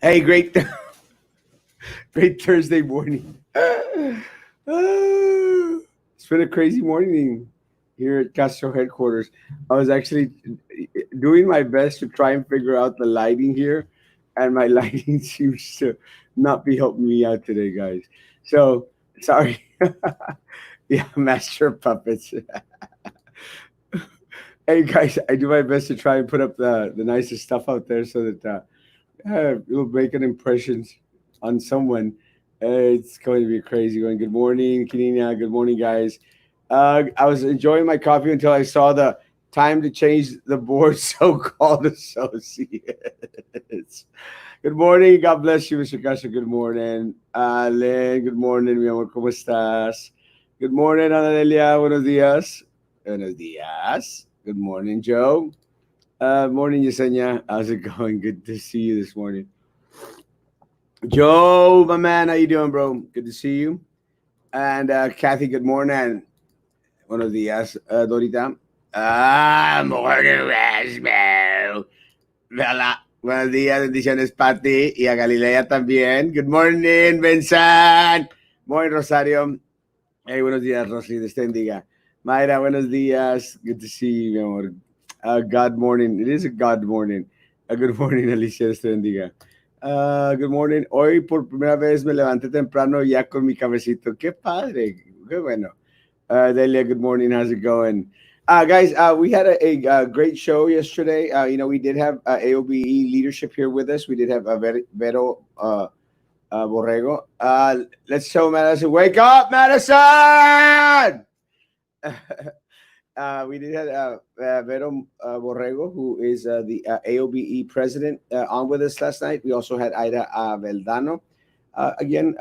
Hey, great, great Thursday morning. It's been a crazy morning here at Castro headquarters. I was actually doing my best to try and figure out the lighting here, and my lighting seems to not be helping me out today, guys. So sorry. Yeah, master of puppets. Hey, guys, I do my best to try and put up the nicest stuff out there so that it'll make an impression on someone. It's going to be crazy. Going, good morning, Kenina. Good morning, guys. I was enjoying my coffee until I saw the time to change the board so-called associates. Good morning. God bless you, Mr. Castro. Good morning. Len, good morning, mi amor. ¿Cómo estás? Good morning, Anadelia. Buenos días. Buenos días. Good morning, Joe. Morning, Yesenia. How's it going? Good to see you this morning. Joe, my man, how you doing, bro? Good to see you. And Kathy, good morning. Buenos días, Dorita. Morning, Erasmo. Vela. Buenos días, bendiciones, Pati. Y a Galilea también. Good morning, Vincent. Morning, Rosario. Hey, buenos días, Rosy. Dios te bendiga. Mayra, buenos días. Good to see you, mi amor. God morning. It is a God morning. Good morning, Alicia. Dios te bendiga. Good morning. Hoy por primera vez me levanté temprano ya con mi cafecito. Qué padre. Qué bueno. Delia, good morning. How's it going? Guys, we had a great show yesterday. We did have AOBE leadership here with us. We did have Vero Borrego. Let's show Madison. Wake up, Madison! We did have Vero Borrego, who is the AOBE president, on with us last night. We also had Ida Veldano, again,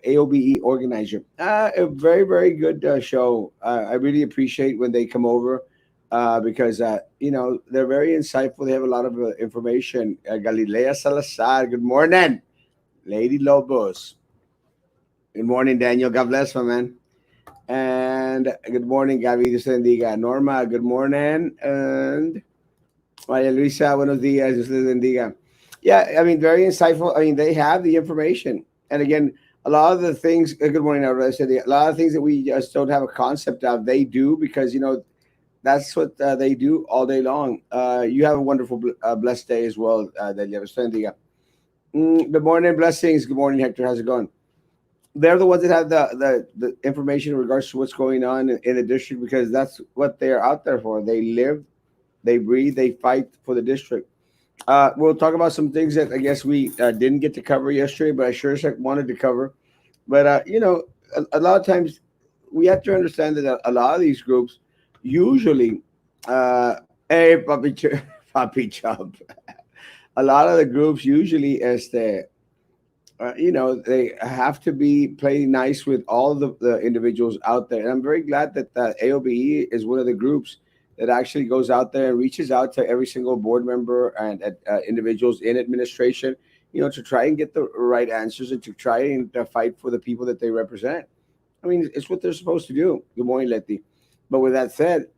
AOBE organizer. A very, very good show. I really appreciate when they come over because, they're very insightful. They have a lot of information. Galilea Salazar, good morning. Lady Lobos, good morning, Daniel. God bless, my man. And good morning, Gaby. Dios te bendiga. Norma, good morning. And Maria Luisa, buenos días. Dios les bendiga. Yeah, I mean, very insightful. I mean, they have the information. And again, a lot of the things, good morning, I said, a lot of things that we just don't have a concept of, they do because, that's what they do all day long. You have a wonderful, blessed day as well, Delia. Dios te bendiga. Good morning, blessings. Good morning, Hector. How's it going? They're the ones that have the information in regards to what's going on in the district because that's what they're out there for. They live, they breathe, they fight for the district. We'll talk about some things that I guess we didn't get to cover yesterday, but I sure as heck wanted to cover. But a lot of times we have to understand that a lot of these groups usually, hey, puppy, puppy chub. A lot of the groups usually, they have to be playing nice with all the individuals out there. And I'm very glad that AOBE is one of the groups that actually goes out there and reaches out to every single board member and individuals in administration, to try and get the right answers and to try and fight for the people that they represent. I mean, it's what they're supposed to do. Good morning, Letty. But with that said,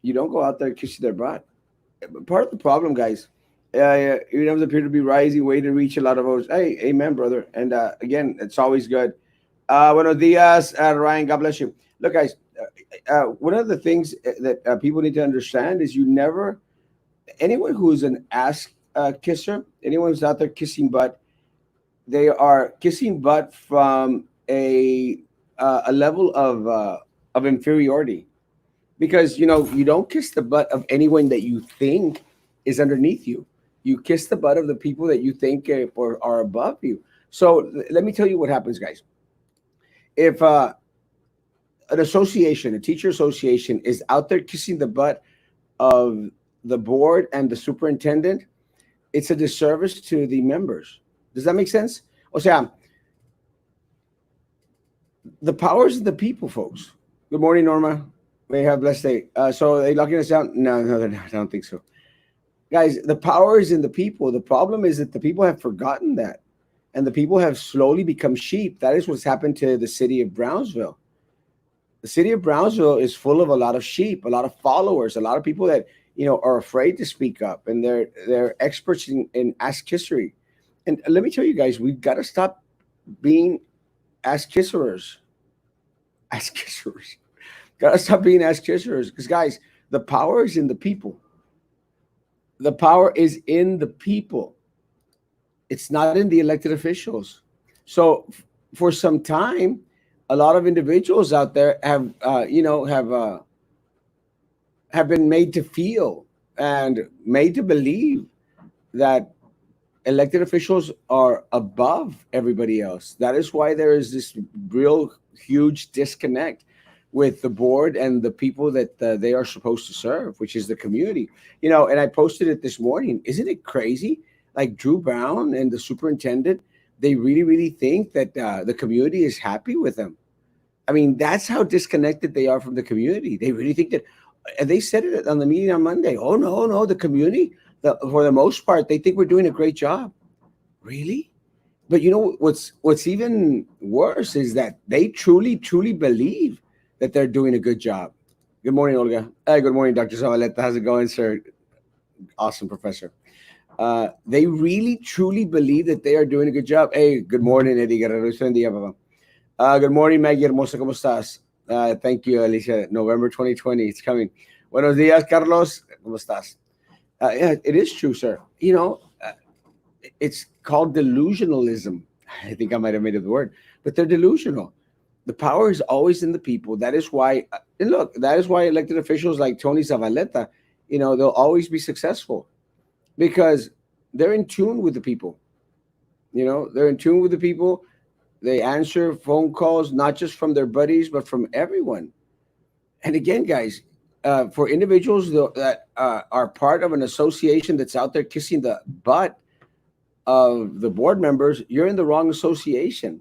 you don't go out there kissing their butt. Part of the problem, guys, it doesn't appear to be rising, way to reach a lot of votes. Hey, amen, brother. And again, it's always good. Buenos dias, Ryan. God bless you. Look, guys, one of the things that people need to understand is anyone who's an ass kisser, anyone who's out there kissing butt, they are kissing butt from a level of inferiority because you don't kiss the butt of anyone that you think is underneath you. You kiss the butt of the people that you think are above you. So let me tell you what happens, guys. If a teacher association, is out there kissing the butt of the board and the superintendent, it's a disservice to the members. Does that make sense? O sea, the powers of the people, folks. Good morning, Norma. May have a blessed day. So are they locking us out? No, they're not. I don't think so. Guys, the power is in the people. The problem is that the people have forgotten that. And the people have slowly become sheep. That is what's happened to the city of Brownsville. The city of Brownsville is full of a lot of sheep, a lot of followers, a lot of people that are afraid to speak up, and they're experts in ask history. And let me tell you guys, we've got to stop being ass kisserers. Ass kisserers. Got to stop being ass kisserers. Because, guys, the power is in the people. The power is in the people. It's not in the elected officials. So, for some time, a lot of individuals out there have been made to feel and made to believe that elected officials are above everybody else. That is why there is this real huge disconnect with the board and the people that they are supposed to serve, which is the community. And I posted it this morning. Isn't it crazy? Like Drew Brown and the superintendent, they really, really think that the community is happy with them. I mean, that's how disconnected they are from the community. They really think that, and they said it on the meeting on Monday. Oh no, no, the community, for the most part, they think we're doing a great job. Really? But what's even worse is that they truly, truly believe that they're doing a good job. Good morning, Olga. Good morning, Dr. Zavaleta. How's it going, sir? Awesome, professor. They really, truly believe that they are doing a good job. Hey, good morning, Eddie Guerrero. Buen día, papá. Good morning, Maggie Hermosa. ¿Cómo estás? Thank you, Alicia. November 2020. It's coming. Buenos días, Carlos. ¿Cómo estás? Yeah, it is true, sir. It's called delusionalism. I think I might have made up the word, but they're delusional. The power is always in the people. That is why, and look, that is why elected officials like Tony Zavaleta, they'll always be successful because they're in tune with the people. They're in tune with the people. They answer phone calls, not just from their buddies, but from everyone. And again, guys, for individuals that are part of an association that's out there kissing the butt of the board members, you're in the wrong association.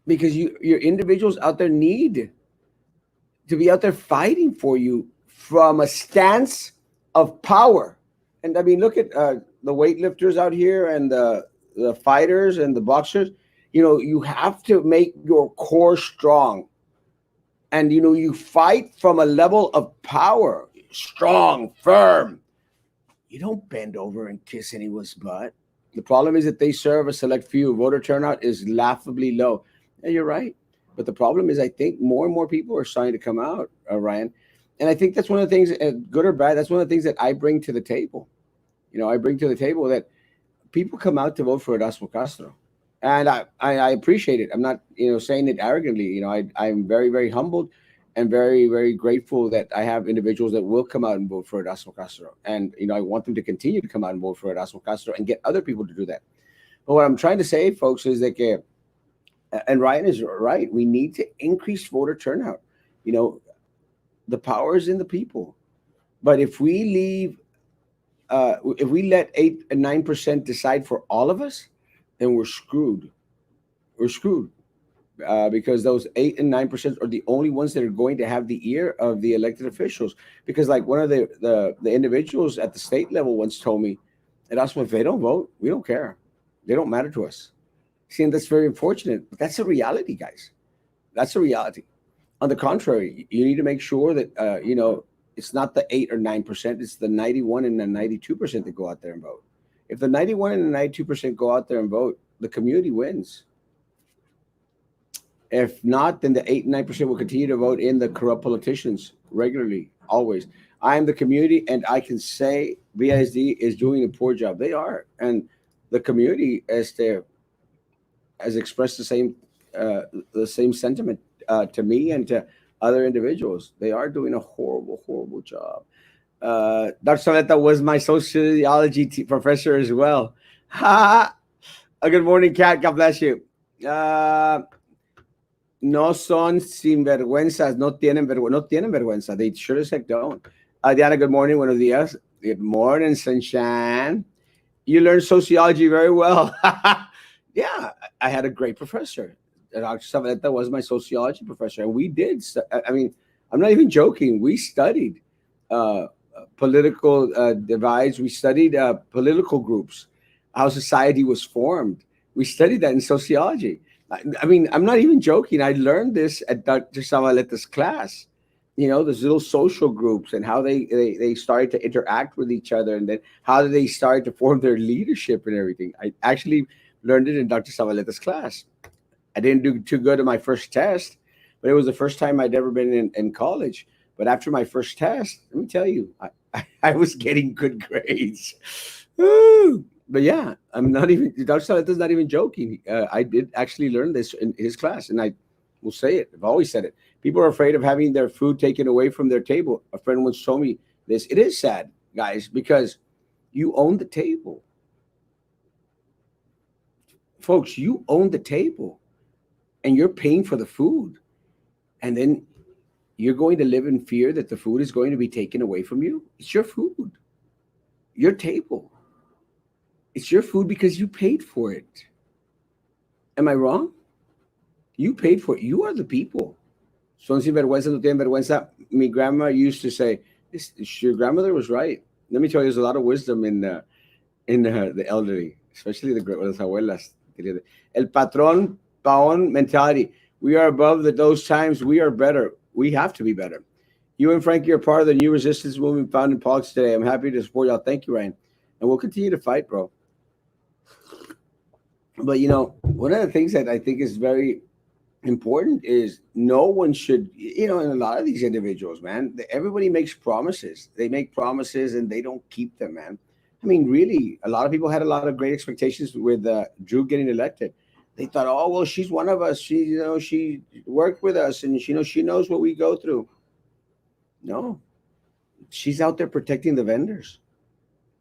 Because your individuals out there need to be out there fighting for you from a stance of power. And I mean, look at the weightlifters out here and the fighters and the boxers. You have to make your core strong. And, you fight from a level of power, strong, firm. You don't bend over and kiss anyone's butt. The problem is that they serve a select few. Voter turnout is laughably low. And you're right. But the problem is, I think more and more people are starting to come out, Ryan. And I think that's one of the things, good or bad, that's one of the things that I bring to the table. I bring to the table that people come out to vote for Erasmo Castro. And I appreciate it. I'm not, saying it arrogantly. I'm very, very humbled and very, very grateful that I have individuals that will come out and vote for Erasmo Castro. And, I want them to continue to come out and vote for Erasmo Castro and get other people to do that. But what I'm trying to say, folks, is that, and Ryan is right, we need to increase voter turnout. The power is in the people. But if we let 8 and 9% decide for all of us, then we're screwed. We're screwed. Because those 8 and 9% are the only ones that are going to have the ear of the elected officials. Because like one of the individuals at the state level once told me, Erasmo, if they don't vote, we don't care. They don't matter to us. See, and that's very unfortunate. But that's a reality, guys. That's a reality. On the contrary, you need to make sure that, it's not the 8 or 9%, it's the 91 and the 92% that go out there and vote. If the 91 and the 92% go out there and vote, the community wins. If not, then the 8 and 9% will continue to vote in the corrupt politicians regularly, always. I am the community, and I can say BISD is doing a poor job. They are. And the community has expressed the same sentiment to me and to other individuals. They are doing a horrible, horrible job. Dr. Soleta was my sociology professor as well. Good morning, Kat. God bless you. No son sinvergüenzas, no tienen vergüenza. They sure as heck don't. Diana, good morning. Buenos días. Good morning, sunshine. You learned sociology very well. Yeah, I had a great professor. Dr. Zavaleta was my sociology professor. And we did. I'm not even joking. We studied political divides. We studied political groups, how society was formed. We studied that in sociology. I'm not even joking. I learned this at Dr. Zavaleta's class. Those little social groups and how they started to interact with each other, and then how they started to form their leadership and everything. I actually learned it in Dr. Savaleta's class. I didn't do too good in my first test, but it was the first time I'd ever been in college. But after my first test, let me tell you, I was getting good grades. Woo! But yeah, I'm not even, Dr. Saleta's not even joking. I did actually learn this in his class, and I will say it. I've always said it. People are afraid of having their food taken away from their table. A friend once told me this. It is sad, guys, because you own the table. Folks, you own the table and you're paying for the food. And then you're going to live in fear that the food is going to be taken away from you. It's your food, your table. It's your food because you paid for it. Am I wrong? You paid for it. You are the people. Son sin vergüenza, no tienen vergüenza. My grandma used to say, your grandmother was right. Let me tell you, there's a lot of wisdom in the elderly, especially las abuelas. El patrón paón mentality. We are above those times. We are better. We have to be better. You and Frankie are part of the new resistance movement found in politics today. I'm happy to support y'all. Thank you, Ryan. And we'll continue to fight, bro. But one of the things that I think is very important is no one should, and a lot of these individuals, man, everybody makes promises. They make promises and they don't keep them, man. I mean, really, a lot of people had a lot of great expectations with Drew getting elected. They thought, oh well, she's one of us. She worked with us, and she knows what we go through. No, she's out there protecting the vendors,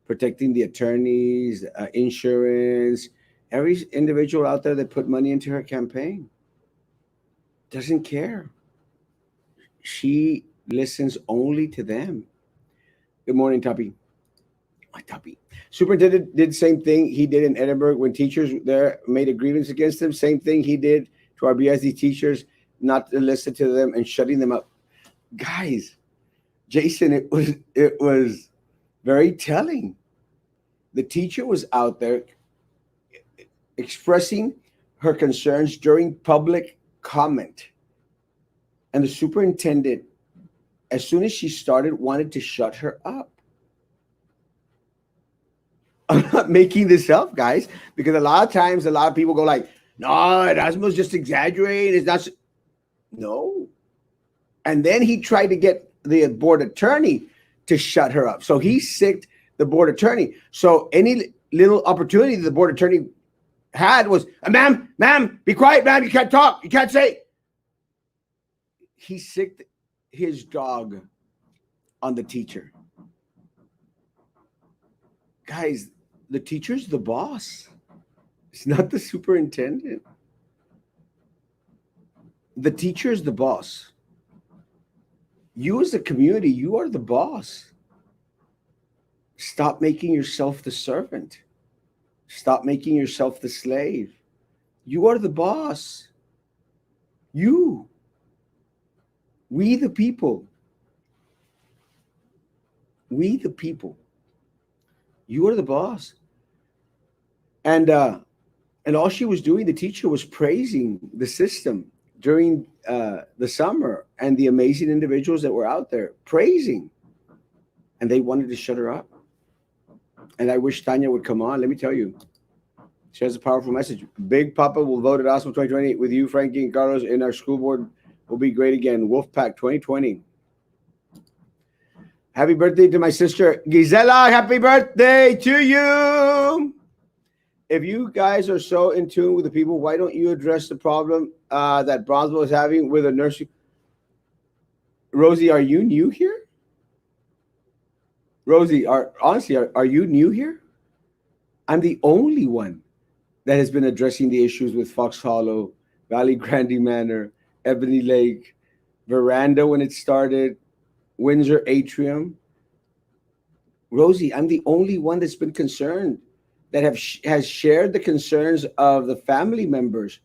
protecting the attorneys, insurance, every individual out there that put money into her campaign. Doesn't care. She listens only to them. Good morning, Tuppy. My Tuppy. Superintendent did the same thing he did in Edinburgh when teachers there made a grievance against him. Same thing he did to our BSD teachers, not to listen to them and shutting them up. Guys, Jason, it was very telling. The teacher was out there expressing her concerns during public comment. And the superintendent, as soon as she started, wanted to shut her up. I'm not making this up, guys, because a lot of times a lot of people go like, no, Erasmo's just exaggerating. It's not. No. And then he tried to get the board attorney to shut her up. So he sicked the board attorney. So any little opportunity the board attorney had was, ma'am, be quiet, ma'am. You can't talk. You can't say. He sicked his dog on the teacher. Guys, the teacher's the boss. It's not the superintendent. The teacher is the boss. You as a community, you are the boss. Stop making yourself the servant. Stop making yourself the slave. You are the boss. You. We the people. We the people. You are the boss. And all she was doing, the teacher was praising the system during the summer and the amazing individuals that were out there praising. And they wanted to shut her up. And I wish Tanya would come on. Let me tell you, she has a powerful message. Big Papa will vote at Erasmo 2020 with you, Frankie and Carlos, in our school board. Will be great again. Wolfpack 2020. Happy birthday to my sister Gisela. Happy birthday to you. If you guys are so in tune with the people, why don't you address the problem that Bronzeville is having with a nursing? Rosie, are you new here? Rosie, are you new here? I'm the only one that has been addressing the issues with Fox Hollow, Valley Grande Manor, Ebony Lake, Veranda when it started, Windsor Atrium. Rosie, I'm the only one that's been concerned, that has shared the concerns of the family members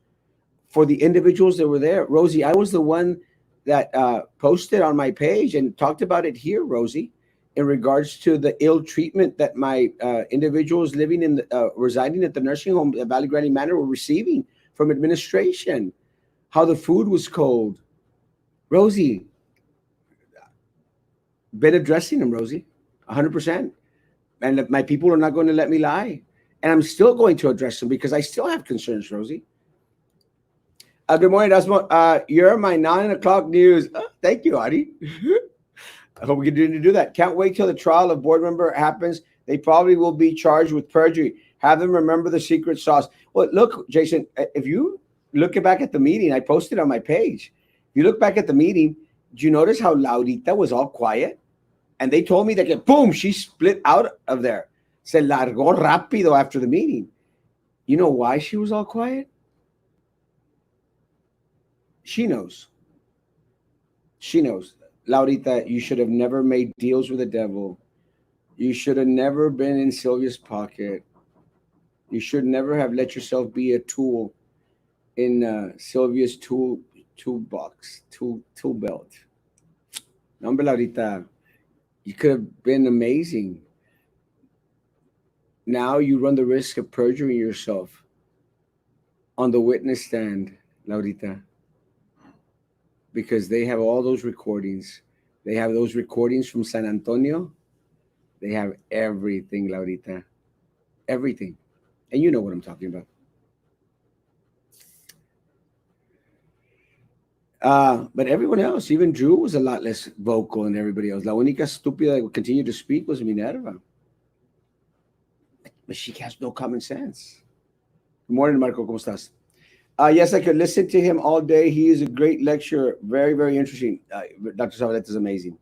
for the individuals that were there. Rosie, I was the one that posted on my page and talked about it here, Rosie, in regards to the ill treatment that my individuals living in residing at the nursing home at Valley Grande Manor were receiving from administration, how the food was cold. Rosie, been addressing them, Rosie, 100%. And my people are not going to let me lie. And I'm still going to address them because I still have concerns, Rosie. Good morning, Erasmo. You're my 9 o'clock news. Thank you, Adi. I hope we continue to do that. Can't wait till the trial of board member happens. They probably will be charged with perjury. Have them remember the secret sauce. Well, look, Jason, if you look back at the meeting, I posted on my page. If you look back at the meeting, do you notice how Laurita was all quiet? And they told me that, boom, she split out of there. Se largó rápido after the meeting. You know why she was all quiet? She knows. She knows. Laurita, you should have never made deals with the devil. You should have never been in Sylvia's pocket. You should never have let yourself be a tool in Sylvia's toolbox, tool belt. Number Laurita, you could have been amazing. Now you run the risk of perjuring yourself on the witness stand, Laurita, because they have all those recordings. They have those recordings from San Antonio. They have everything, Laurita. Everything. And you know what I'm talking about. But everyone else, even Drew was a lot less vocal than everybody else. La única estúpida that continued to speak was Minerva. But she has no common sense. Good morning, Marco. ¿Cómo estás? Yes, I could listen to him all day. He is a great lecturer. Very, very interesting. Dr. Zavaleta is amazing.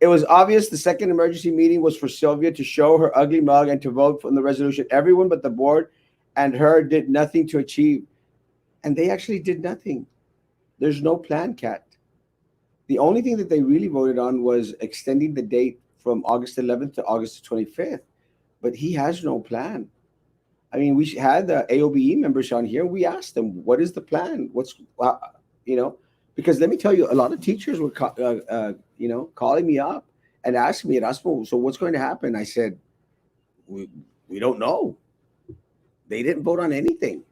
It was obvious the second emergency meeting was for Sylvia to show her ugly mug and to vote on the resolution. Everyone but the board and her did nothing to achieve. And they actually did nothing. There's no plan, Kat. The only thing that they really voted on was extending the date from August 11th to August 25th. But he has no plan. I mean, we had the AOBE members on here. We asked them, what is the plan? Because let me tell you, a lot of teachers were, calling me up and asking me, Erasmo, so what's going to happen? I said, we don't know. They didn't vote on anything.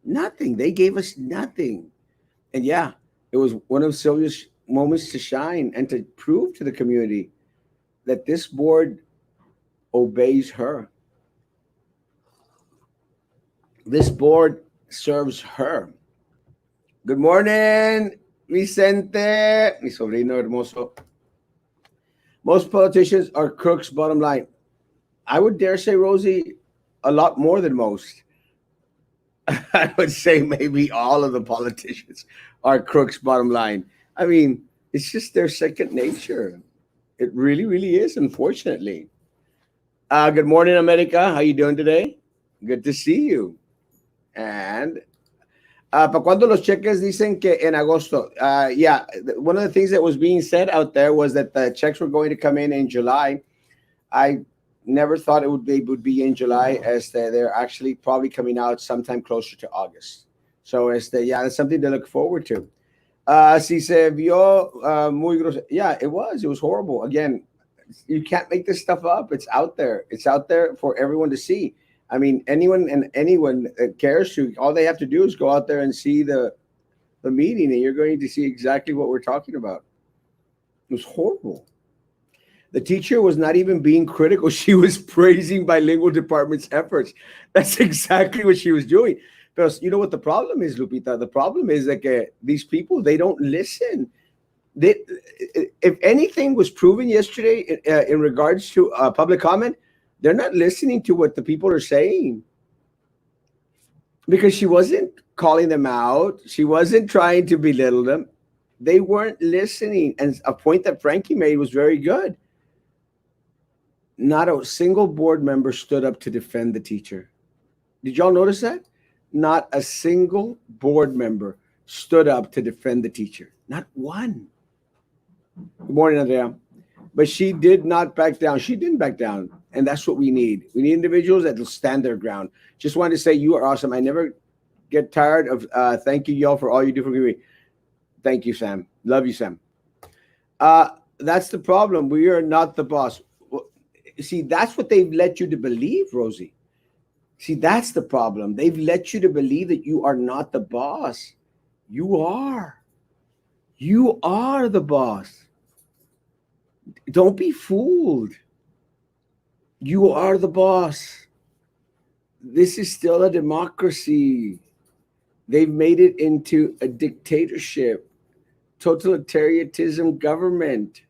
Nothing. They gave us nothing. And yeah, it was one of Sylvia's moments to shine and to prove to the community that this board obeys her. This board serves her. Good morning, Vicente, mi sobrino hermoso. Most politicians are crooks, bottom line. I would dare say, Rosie, a lot more than most. I would say maybe all of the politicians are crooks, bottom line. I mean, it's just their second nature. It really, really is, unfortunately. Good morning, America. How you doing today? Good to see you. And ¿para cuándo los cheques dicen que en agosto? One of the things that was being said out there was that the checks were going to come in July. I never thought it would be in July, as they're actually probably coming out sometime closer to August. So that's something to look forward to. Si se vio muy grosero. Yeah, it was horrible. Again, you can't make this stuff up. It's out there. It's out there for everyone to see. I mean, anyone that cares to, all they have to do is go out there and see the meeting, and you're going to see exactly what we're talking about. It was horrible. The teacher was not even being critical. She was praising bilingual department's efforts. That's exactly what she was doing. Because you know what the problem is, Lupita? The problem is that these people, they don't listen. If anything was proven yesterday in regards to public comment, they're not listening to what the people are saying. Because she wasn't calling them out. She wasn't trying to belittle them. They weren't listening. And a point that Frankie made was very good. Not a single board member stood up to defend the teacher. Did y'all notice that? Not a single board member stood up to defend the teacher. Not one. Good morning, Andrea. But she did not back down. She didn't back down. And that's what we need. We need individuals that will stand their ground. Just wanted to say you are awesome. I never get tired of thanking y'all for all you do for me. Thank you, Sam. Love you, Sam. That's the problem. We are not the boss. See, that's what they've led you to believe, Rosie. See, that's the problem. They've led you to believe that you are not the boss. You are. You are the boss. Don't be fooled. You are the boss. This is still a democracy. They've made it into a dictatorship, totalitarianism government.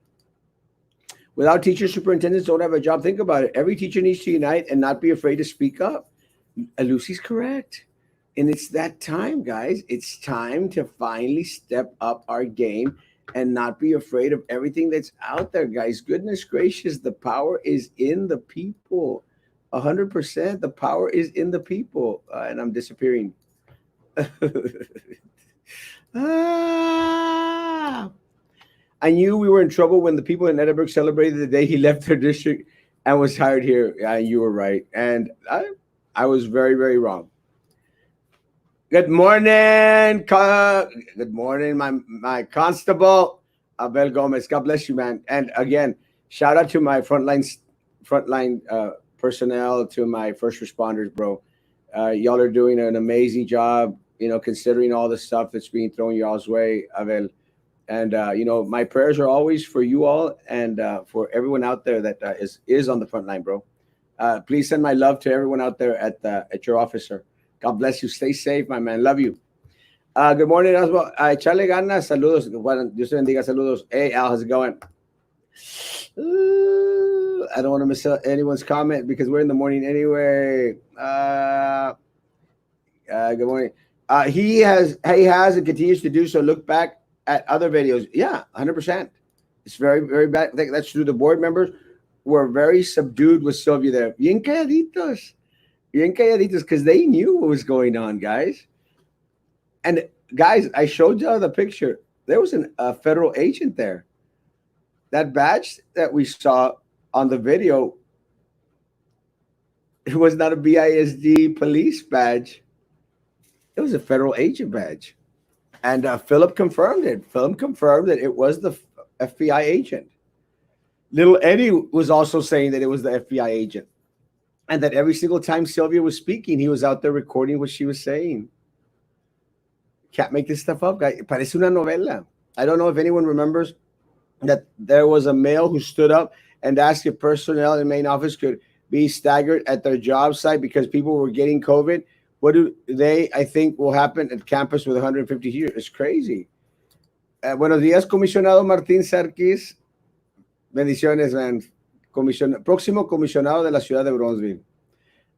Without teachers, superintendents don't have a job. Think about it. Every teacher needs to unite and not be afraid to speak up. Lucy's correct. And it's that time, guys. It's time to finally step up our game and not be afraid of everything that's out there, guys. Goodness gracious, the power is in the people. 100%. The power is in the people. And I'm disappearing. Ah, I knew we were in trouble when the people in Edinburgh celebrated the day he left their district and was hired here. You were right. And I was very, very wrong. Good morning. Good morning, my constable, Abel Gomez. God bless you, man. And again, shout out to my frontline personnel, to my first responders, bro. Y'all are doing an amazing job. Considering all the stuff that's being thrown y'all's way, Abel. And my prayers are always for you all and for everyone out there that is on the front line, bro. Please send my love to everyone out there at your office, sir. God bless you. Stay safe, my man. Love you. Good morning, Erasmo. Echarle ganas. Saludos. Bueno, Dios te bendiga. Saludos. Hey, Al, how's it going? I don't want to miss anyone's comment because we're in the morning anyway. Good morning. He has and continues to do so. Look back at other videos. Yeah, 100%. It's very, very bad. I think that's true. The board members were very subdued with Sylvia there. Bien calladitos. Bien calladitos because they knew what was going on, guys. And guys, I showed you the picture. There was a federal agent there. That badge that we saw on the video, it was not a BISD police badge. It was a federal agent badge. And Philip confirmed it. Philip confirmed that it was the FBI agent. Little Eddie was also saying that it was the FBI agent. And that every single time Sylvia was speaking, he was out there recording what she was saying. Can't make this stuff up, guys. Parece una novela. I don't know if anyone remembers that there was a male who stood up and asked if personnel in the main office could be staggered at their job site because people were getting COVID. What do they, I think, will happen at campus with 150 here? It's crazy. Buenos días, comisionado Martín Sarkis. Bendiciones, man. Próximo comisionado de la ciudad de Bronzeville.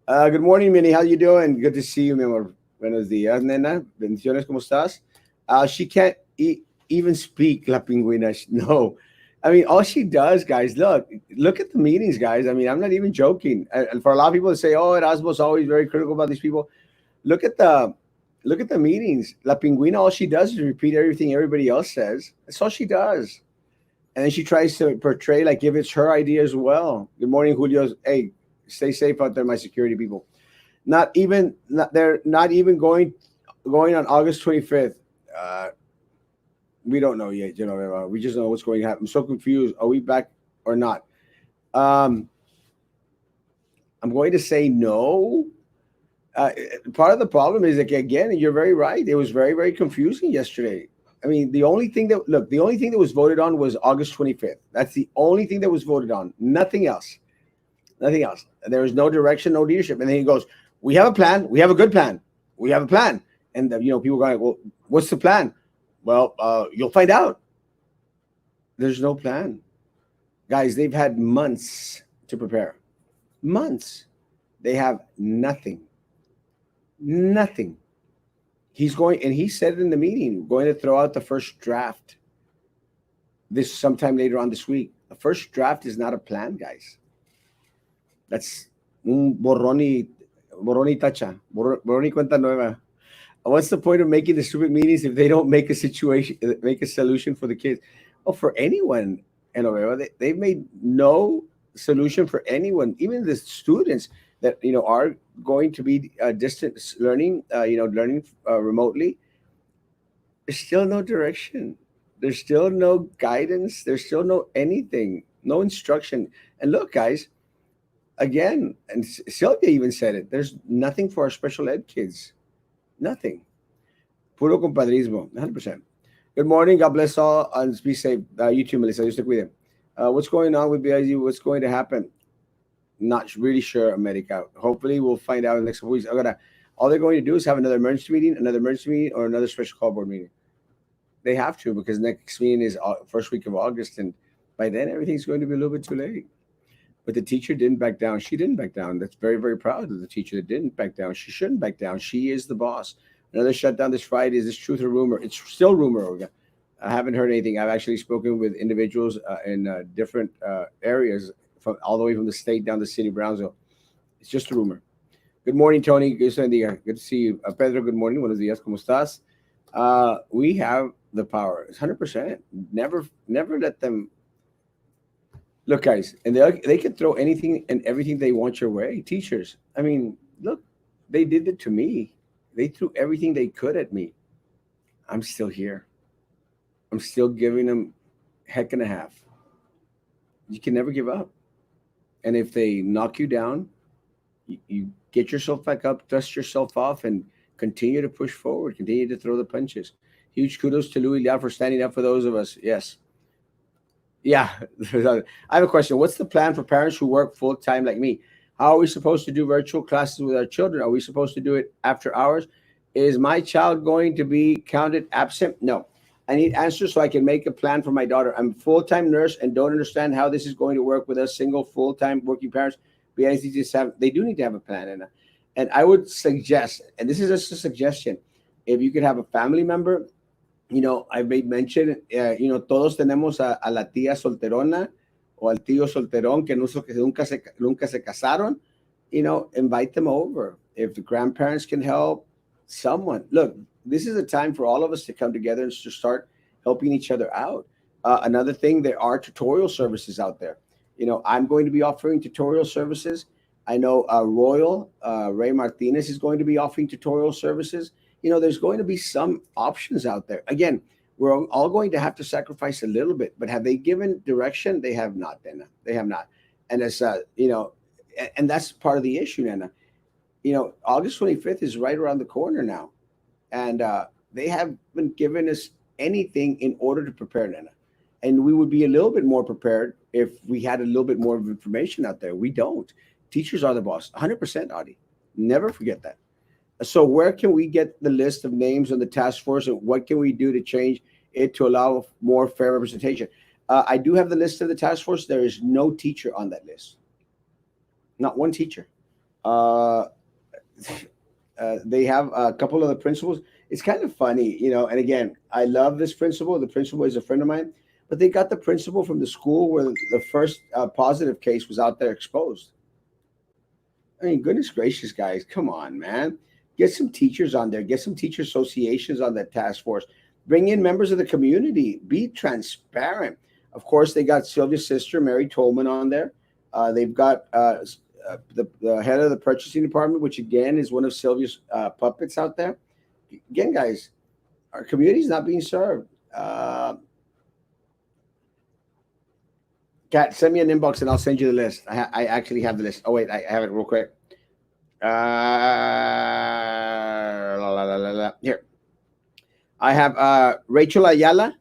Good morning, Minnie. How you doing? Good to see you, mi amor. Buenos días, nena. Bendiciones, ¿cómo estás? She can't even speak La Pingüina. No. I mean, all she does, guys, look at the meetings, guys. I mean, I'm not even joking. And for a lot of people to say, oh, Erasmo's always very critical about these people. Look at the meetings. La Pingüina, all she does is repeat everything everybody else says. That's all she does. And then she tries to portray like if it's her idea as well. Good morning, Julio. Hey, stay safe out there, my security people. They're not even going on August 25th. We don't know yet, we just know what's going to happen. I'm so confused. Are we back or not? I'm going to say no. Part of the problem is that, again, you're very right. It was very, very confusing yesterday. I mean, the only thing that was voted on was August 25th. That's the only thing that was voted on. Nothing else. Nothing else. There was no direction, no leadership. And then he goes, we have a plan. We have a good plan. We have a plan. And, people are going, well, what's the plan? Well, you'll find out. There's no plan. Guys, they've had months to prepare. Months. They have nothing. Nothing. He's going, and he said in the meeting, going to throw out the first draft this sometime later on this week. The first draft is not a plan, guys. That's un borrón y tacha, borrón y cuenta nueva. What's the point of making the stupid meetings if they don't make a solution for the kids? Oh, for anyone, they've made no solution for anyone, even the students that are going to be distance learning, learning remotely. There's still no direction. There's still no guidance. There's still no anything, no instruction. And look, guys, again, and Sylvia even said it. There's nothing for our special ed kids. Nothing. Puro compadrismo, 100%. Good morning. God bless all. And be safe. You too, Melissa. Dios te cuide. What's going on with BIZ? What's going to happen? Not really sure, America. Hopefully, we'll find out in the next couple weeks. All they're going to do is have another emergency meeting, or another special call board meeting. They have to, because next meeting is first week of August, and by then everything's going to be a little bit too late. But the teacher didn't back down. She didn't back down. That's very, very proud of the teacher that didn't back down. She shouldn't back down. She is the boss. Another shutdown this Friday. Is this truth or rumor? It's still rumor. I haven't heard anything. I've actually spoken with individuals in different areas, from all the way from the state down to the city of Brownsville. It's just a rumor. Good morning, Tony. Good to see you. Pedro, good morning. Buenos días. ¿Cómo estás? We have the power. It's 100%. Never let them. Look, guys, and they can throw anything and everything they want your way. Teachers, I mean, look, they did it to me. They threw everything they could at me. I'm still here. I'm still giving them heck and a half. You can never give up. And if they knock you down, you get yourself back up, dust yourself off, and continue to push forward. Continue to throw the punches. Huge kudos to Louis Liao for standing up for those of us. Yes. Yeah. I have a question. What's the plan for parents who work full time like me? How are we supposed to do virtual classes with our children? Are we supposed to do it after hours? Is my child going to be counted absent? No. I need answers so I can make a plan for my daughter. I'm a full-time nurse and don't understand how this is going to work with us single full-time working parents. They do need to have a plan. And I would suggest, and this is just a suggestion, if you could have a family member, I made mention, todos tenemos a la tía solterona o al tío solterón que nunca se casaron, invite them over. If the grandparents can help, someone. Look, this is a time for all of us to come together and to start helping each other out. Another thing, there are tutorial services out there. I'm going to be offering tutorial services. I know Royal, Ray Martinez is going to be offering tutorial services. There's going to be some options out there. Again, we're all going to have to sacrifice a little bit, but have they given direction? They have not, Nana. They have not. And it's, and that's part of the issue, Nana. August 25th is right around the corner now. And they haven't given us anything in order to prepare, Nana. And we would be a little bit more prepared if we had a little bit more of information out there. We don't. Teachers are the boss, 100%, Audie. Never forget that. So where can we get the list of names on the task force, and what can we do to change it to allow more fair representation? I do have the list of the task force. There is no teacher on that list. Not one teacher. They have a couple of the principals. It's kind of funny, and again, I love this principal. The principal is a friend of mine, but they got the principal from the school where the first positive case was out there exposed. I mean, goodness gracious, guys, come on, man. Get some teachers on there. Get some teacher associations on that task force. Bring in members of the community. Be transparent. Of course, they got Sylvia's sister, Mary Tolman, on there. They've got the head of the purchasing department, which again is one of Sylvia's puppets out there. Again, guys, our community is not being served. Kat, send me an inbox and I'll send you the list. I actually have the list. Oh wait, I have it real quick. Here, I have Rachel Ayala,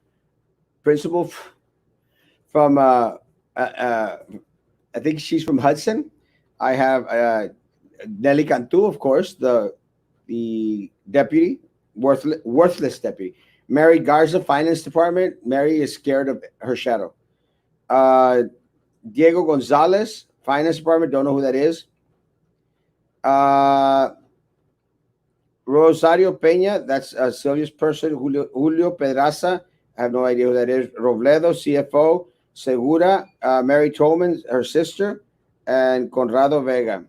principal from I think she's from Hudson. I have Nelly Cantu, of course, the deputy, worthless deputy. Mary Garza, finance department. Mary is scared of her shadow. Diego Gonzalez, finance department. Don't know who that is. Rosario Peña, that's Sylvia's person. Julio Pedraza, I have no idea who that is. Robledo, CFO. Segura, Mary Tolman, her sister, and Conrado Vega.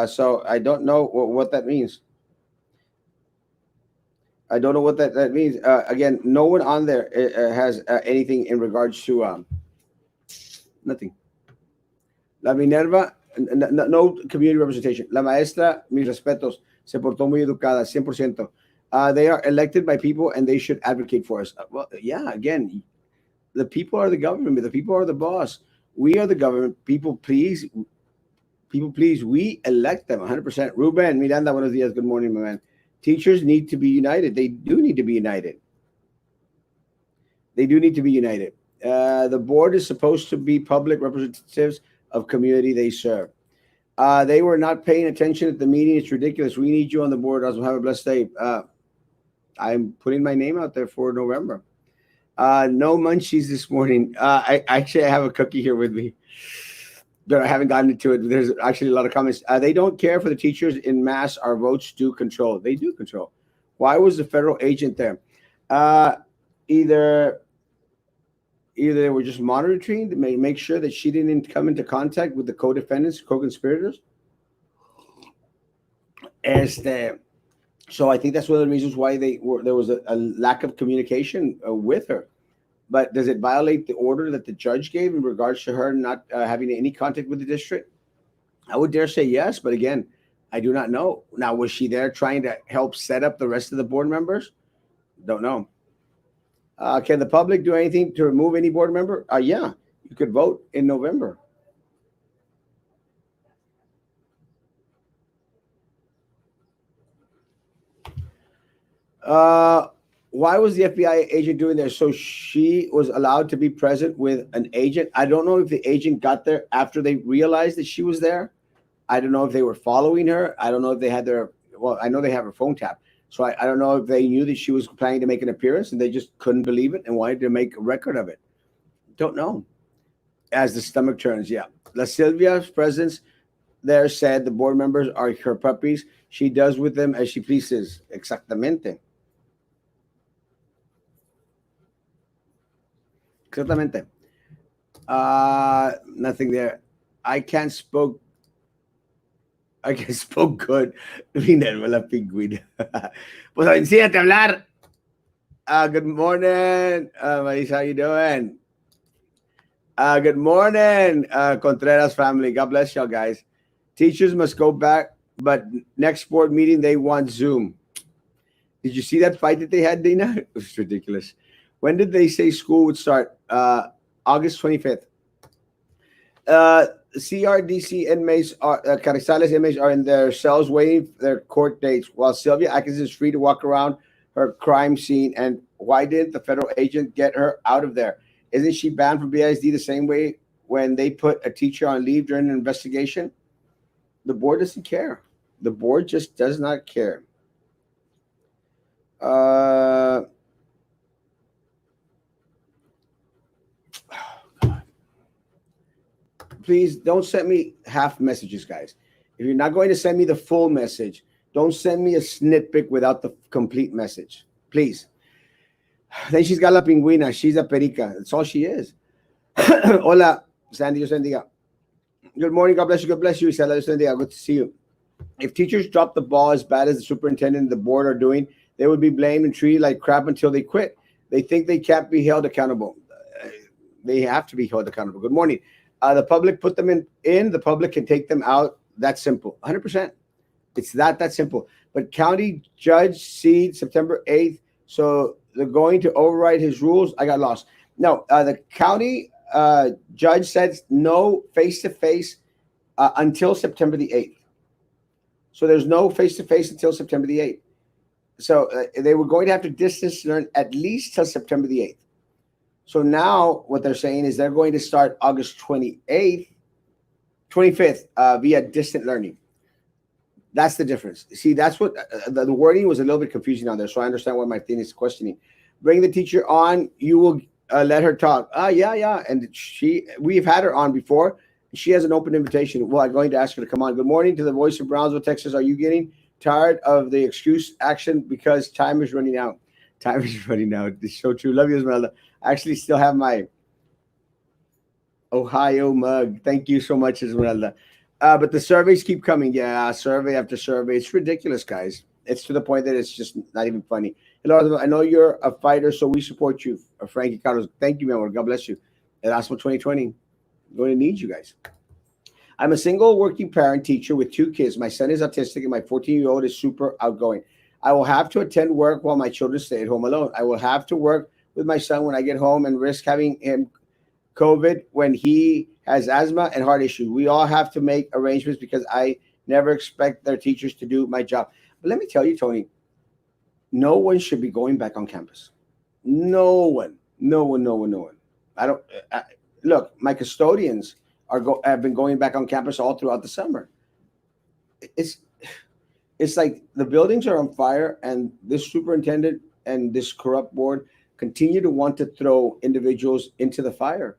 So I don't know what that means. I don't know what that means. Again, no one on there has anything in regards to nothing. La Minerva, no community representation. La maestra, mis respetos, se portó muy educada, 100%. They are elected by people and they should advocate for us. Well, yeah, again, the people are the government. The people are the boss. We are the government. People, please, we elect them 100%. Ruben, Miranda, buenos días. Good morning, my man. Teachers need to be united. They do need to be united. They do need to be united. The board is supposed to be public representatives of community they serve. They were not paying attention at the meeting. It's ridiculous. We need you on the board. Also, have a blessed day. I'm putting my name out there for November. No munchies this morning. I have a cookie here with me, but I haven't gotten into it. There's actually a lot of comments. They don't care for the teachers in mass. Our votes do control. They do control. Why was the federal agent there? Uh, either either they were just monitoring to make sure that she didn't come into contact with the co-defendants, co-conspirators. Este, so I think that's one of the reasons why there was a lack of communication with her. But does it violate the order that the judge gave in regards to her not having any contact with the district? I would dare say yes, but again, I do not know. Now, was she there trying to help set up the rest of the board members? Don't know. Can the public do anything to remove any board member? Yeah, you could vote in November. Why was the FBI agent doing there? So she was allowed to be present with an agent. I don't know if the agent got there after they realized that she was there. I don't know if they were following her. I don't know if they had well, I know they have her phone tapped. So I don't know if they knew that she was planning to make an appearance and they just couldn't believe it and wanted to make a record of it. Don't know. As the stomach turns, yeah. La Silvia's presence there said the board members are her puppies. She does with them as she pleases. Exactamente. Exactamente. Nothing there. I can't spoke good. Minerva la pingüina. Pues enséñate a hablar. Good morning, Marisa. How you doing? Good morning, Contreras family. God bless y'all, guys. Teachers must go back, but next board meeting they want Zoom. Did you see that fight that they had, Dina? It was ridiculous. When did they say school would start? August 25th. CRDC inmates Carizales inmates are in their cells waiting for their court dates, while Sylvia Atkins is free to walk around her crime scene. And why didn't the federal agent get her out of there? Isn't she banned from BISD the same way when they put a teacher on leave during an investigation? The board doesn't care. The board just does not care. Please don't send me half messages, guys. If you're not going to send me the full message, don't send me a snippet without the complete message, please. Then she's got la pingüina. She's a perica. That's all she is. Hola, Sandy. Dios bendiga. Good morning. God bless you. God bless you, Isela. Dios bendiga. Good to see you. If teachers drop the ball as bad as the superintendent and the board are doing, they would be blamed and treated like crap until they quit. They think they can't be held accountable. They have to be held accountable. Good morning. The public put them in. The public can take them out. That's simple. 100%. It's that simple. But county judge seed September 8th. So they're going to override his rules. I got lost. No, the county judge said no face-to-face until September the 8th. So there's no face-to-face until September the 8th. So they were going to have to distance learn at least till September the 8th. So now what they're saying is they're going to start August 25th via distant learning. That's the difference. See, that's what the wording was a little bit confusing on there. So I understand why Martin is questioning. Bring the teacher on. You will let her talk. Yeah. And we've had her on before. She has an open invitation. Well, I'm going to ask her to come on. Good morning to the voice of Brownsville, Texas. Are you getting tired of the excuse action because time is running out? Time is running out. It's so true. Love you, Esmeralda. I actually still have my Ohio mug. Thank you so much, Esmeralda. But the surveys keep coming. Yeah, survey after survey. It's ridiculous, guys. It's to the point that it's just not even funny. Hello, I know you're a fighter, so we support you. Frankie Carlos. Thank you, man. God bless you. Erasmo 2020. I'm going to need you guys. I'm a single working parent teacher with 2 kids. My son is autistic and my 14-year-old is super outgoing. I will have to attend work while my children stay at home alone. I will have to work with my son when I get home and risk having him COVID when he has asthma and heart issues. We all have to make arrangements because I never expect their teachers to do my job. But let me tell you, Tony, no one should be going back on campus. No one. I don't I, look. My custodians have been going back on campus all throughout the summer. It's it's like the buildings are on fire, and this superintendent and this corrupt board continue to want to throw individuals into the fire.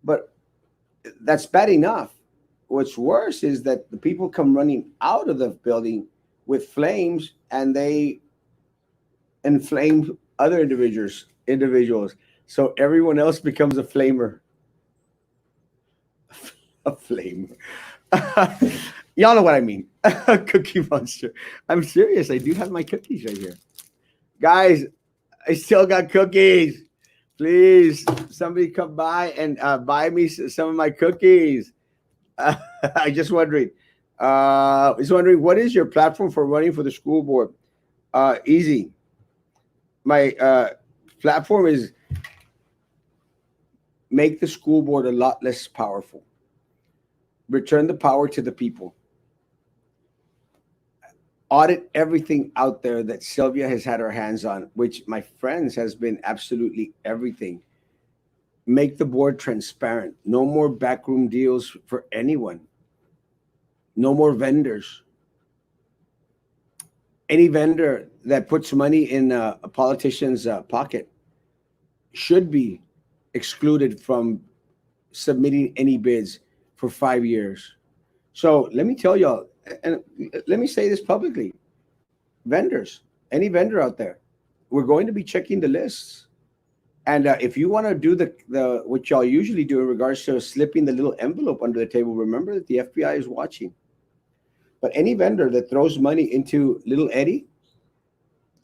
But that's bad enough. What's worse is that the people come running out of the building with flames, and they inflame other individuals. So everyone else becomes a flamer. A flame. Y'all know what I mean. Cookie Monster. I'm serious. I do have my cookies right here. Guys, I still got cookies. Please, somebody come by and buy me some of my cookies. I just wondering, what is your platform for running for the school board? Easy. My platform is make the school board a lot less powerful. Return the power to the people. Audit everything out there that Sylvia has had her hands on, which my friends has been absolutely everything. Make the board transparent. No more backroom deals for anyone. No more vendors. Any vendor that puts money in a politician's pocket should be excluded from submitting any bids for 5 years. So let me tell y'all, and let me say this publicly: vendors, any vendor out there, we're going to be checking the lists. And if you want to do the what y'all usually do in regards to slipping the little envelope under the table, remember that the FBI is watching. But any vendor that throws money into Little Eddie,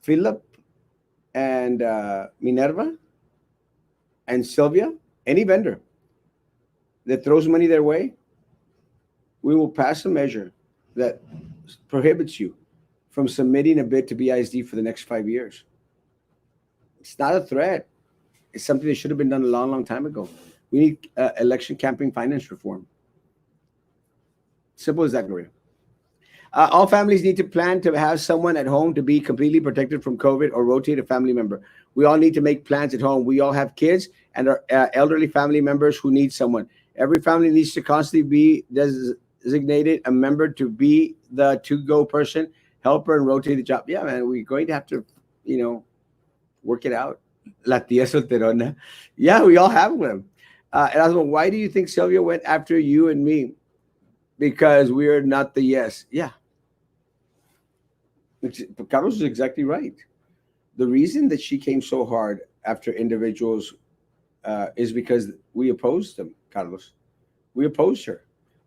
Philip, and Minerva, and Sylvia, any vendor that throws money their way, we will pass a measure that prohibits you from submitting a bid to BISD for the next 5 years. It's not a threat. It's something that should have been done a long, long time ago. We need election campaign finance reform. Simple as that, Gloria. All families need to plan to have someone at home to be completely protected from COVID or rotate a family member. We all need to make plans at home. We all have kids and our elderly family members who need someone. Every family needs to constantly be designated a member to be the to-go person, helper, and rotate the job. Yeah, man, we're going to have to, work it out. La tía solterona. Yeah, we all have them. Erasmo, why do you think Sylvia went after you and me? Because we're not the yes. Yeah. Carlos is exactly right. The reason that she came so hard after individuals is because we opposed them, Carlos. We opposed her.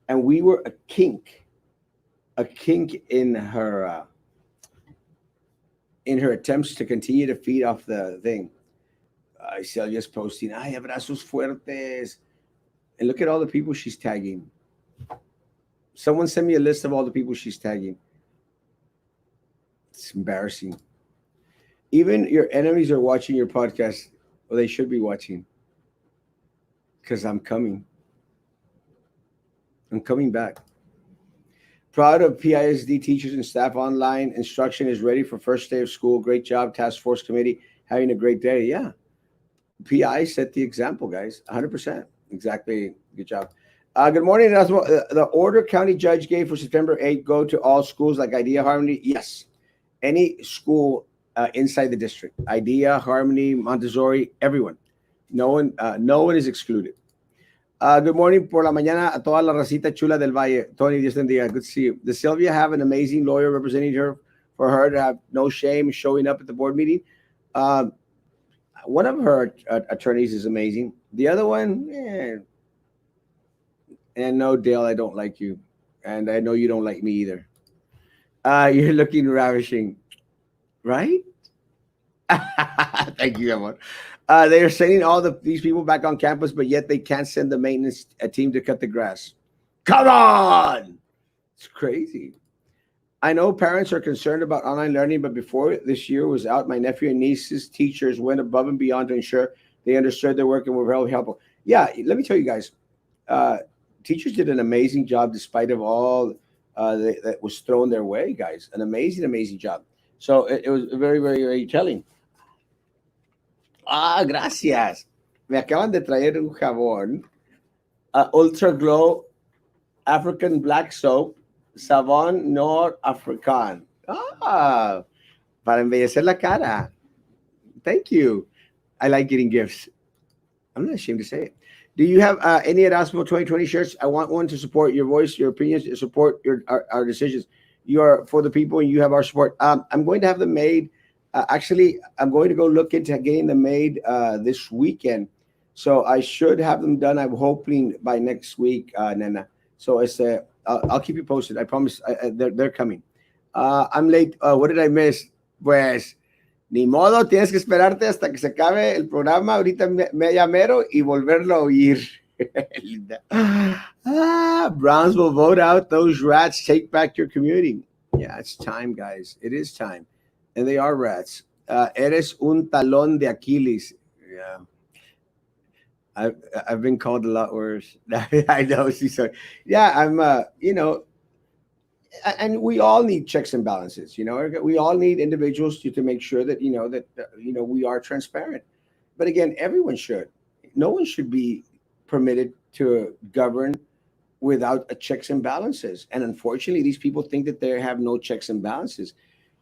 And we were a kink in her attempts to continue to feed off the thing. Celia's posting, ay, abrazos fuertes. And look at all the people she's tagging. Someone send me a list of all the people she's tagging. It's embarrassing. Even your enemies are watching your podcast. Well, they should be watching. Because I'm coming. I'm coming back. Proud of PISD teachers and staff. Online instruction is ready for first day of school. Great job, task force committee. Having a great day. Yeah. PI set the example, guys. 100%. Exactly. Good job. Good morning, Erasmo. The order county judge gave for September 8th go to all schools like Idea, Harmony. Yes. Any school inside the district. Idea, Harmony, Montessori, everyone. No one is excluded. Good morning por la mañana a toda la racita chula del Valle. Tony, Dios bendiga. Good to see you. Does Sylvia have an amazing lawyer representing her for her to have no shame showing up at the board meeting? One of her attorneys is amazing. The other one, and no, Dale, I don't like you. And I know you don't like me either. You're looking ravishing, right? Thank you, everyone. They are sending all these people back on campus, but yet they can't send the maintenance team to cut the grass. Come on! It's crazy. I know parents are concerned about online learning, but before this year was out, my nephew and niece's teachers went above and beyond to ensure they understood their work and were very helpful. Yeah, let me tell you guys, teachers did an amazing job despite of all that was thrown their way, guys. An amazing, amazing job. So it was very, very, very telling. Gracias. me acaban de traer un jabón, Ultra Glow African Black Soap, Savon Nord African. Ah, para embellecer la cara. Thank you. I like getting gifts. I'm not ashamed to say it. Do you have any Erasmo 2020 shirts? I want one to support your voice, your opinions, to support our decisions. You are for the people, and you have our support. I'm going to have them made. Actually, I'm going to go look into getting them made this weekend. So I should have them done. I'm hoping by next week, Nana. So I'll keep you posted. I promise. They're coming. I'm late. What did I miss? Pues ni modo, tienes que esperarte hasta que se acabe el programa ahorita media mero y volverlo a oír. Browns will vote out those rats. Take back your community. Yeah, it's time, guys. It is time. And they are rats. Eres un talón de Aquiles. Yeah. I've been called a lot worse. I know. Yeah, I'm, and we all need checks and balances. We all need individuals to make sure that we are transparent. But again, everyone should. No one should be permitted to govern without a checks and balances. And unfortunately, these people think that they have no checks and balances.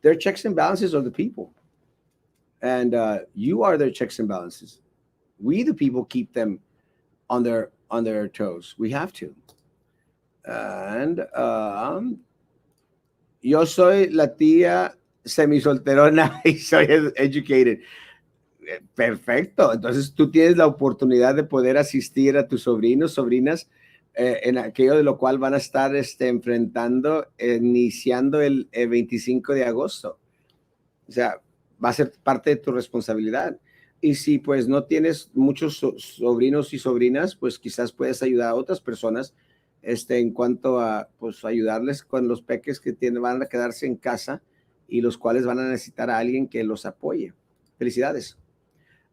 Their checks and balances are the people, and you are their checks and balances. We, the people, keep them on their toes. We have to. And yo soy la tía semisolterona y soy educated. Perfecto. Entonces tú tienes la oportunidad de poder asistir a tus sobrinos, sobrinas, en aquello de lo cual van a estar enfrentando, iniciando el 25 de agosto. O sea, va a ser parte de tu responsabilidad. Y si pues no tienes muchos sobrinos y sobrinas, pues quizás puedes ayudar a otras personas en cuanto a pues ayudarles con los peques que van a quedarse en casa y los cuales van a necesitar a alguien que los apoye. Felicidades.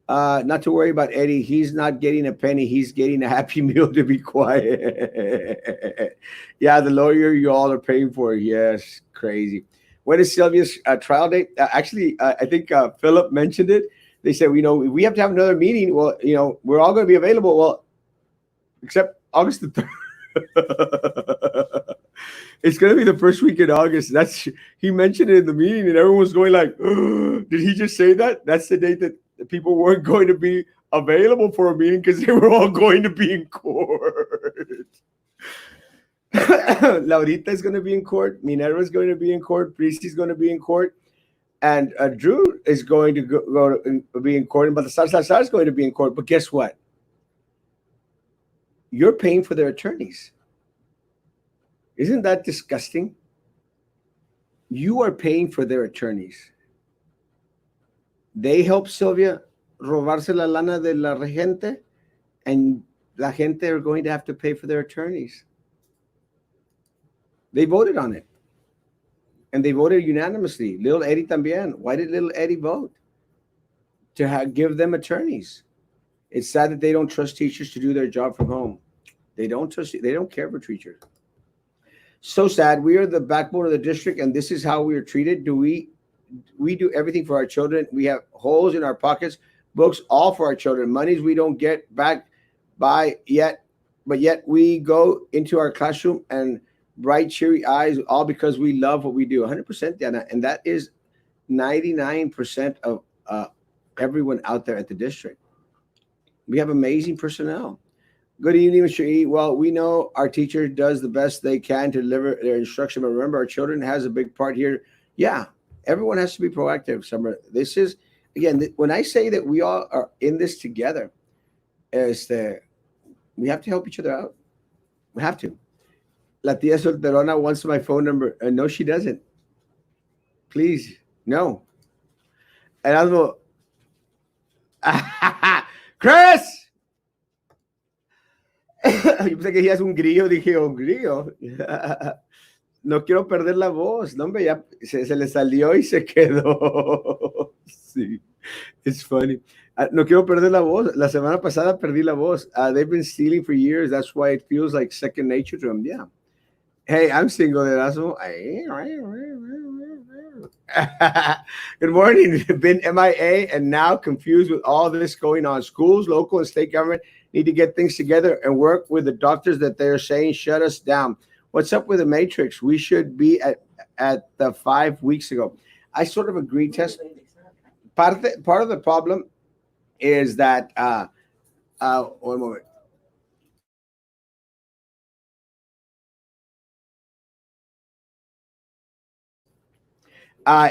Not to worry about Eddie. He's not getting a penny. He's getting a Happy Meal to be quiet. Yeah, the lawyer you all are paying for. Yes, crazy. When is Sylvia's trial date? Actually, I think Philip mentioned it. They said, we have to have another meeting. Well, we're all going to be available. Well, except August the 3rd. It's going to be the first week in August. He mentioned it in the meeting, and everyone was going like, oh, did he just say that? That's the date that the people weren't going to be available for a meeting because they were all going to be in court. Laurita is going to be in court. Minerva is going to be in court. Prissy is going to be in court. And Drew is going to go be in court. And Baltasar is going to be in court. But guess what? You're paying for their attorneys. Isn't that disgusting? You are paying for their attorneys. They help Sylvia robarse la lana de la gente, and la gente are going to have to pay for their attorneys. They voted on it. And they voted unanimously. Little Eddie también. Why did little Eddie vote? To give them attorneys. It's sad that they don't trust teachers to do their job from home. They don't care for teachers. So sad. We are the backbone of the district, and this is how we are treated. We do everything for our children. We have holes in our pockets, books, all for our children. Monies we don't get back but yet we go into our classroom and bright, cheery eyes, all because we love what we do. 100%, Diana. And that is 99% of everyone out there at the district. We have amazing personnel. Good evening, Mr. E. Well, we know our teacher does the best they can to deliver their instruction, but remember, our children has a big part here. Yeah, everyone has to be proactive, Summer. This is, again, when I say that we all are in this together, we have to help each other out. We have to. La tía solterona wants my phone number. No, she doesn't. Please, no. Erasmo. Chris! Yo pensé que decías un grillo, dije, un grillo. No quiero perder la voz. No, hombre, ya se le salió y se quedó. Sí, it's funny. No quiero perder la voz. La semana pasada perdí la voz. They've been stealing for years. That's why it feels like second nature to them. Yeah. Hey, I'm single, Erasmo. Good morning. Been MIA and now confused with all this going on. Schools, local, and state government need to get things together and work with the doctors that they're saying shut us down. What's up with the Matrix? We should be at the 5 weeks ago. I sort of agree, Tess. Part of the problem is that one moment.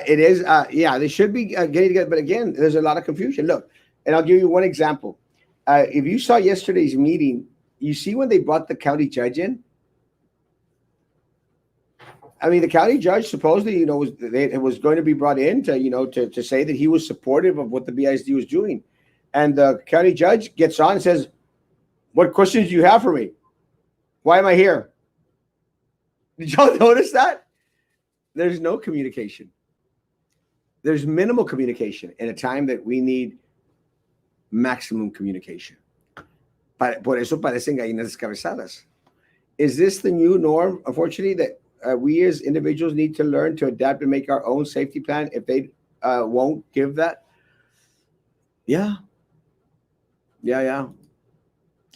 It is, yeah, they should be getting together. But again, there's a lot of confusion. Look, and I'll give you one example. If you saw yesterday's meeting, you see when they brought the county judge in. I mean, the county judge supposedly, it was going to be brought in to, to say that he was supportive of what the BISD was doing, and the county judge gets on and says, "What questions do you have for me? Why am I here?" Did y'all notice that? There's no communication. There's minimal communication in a time that we need maximum communication. Por eso parecen gallinas descabezadas. Is this the new norm? Unfortunately, that we as individuals need to learn to adapt and make our own safety plan if they won't give that. Yeah, yeah,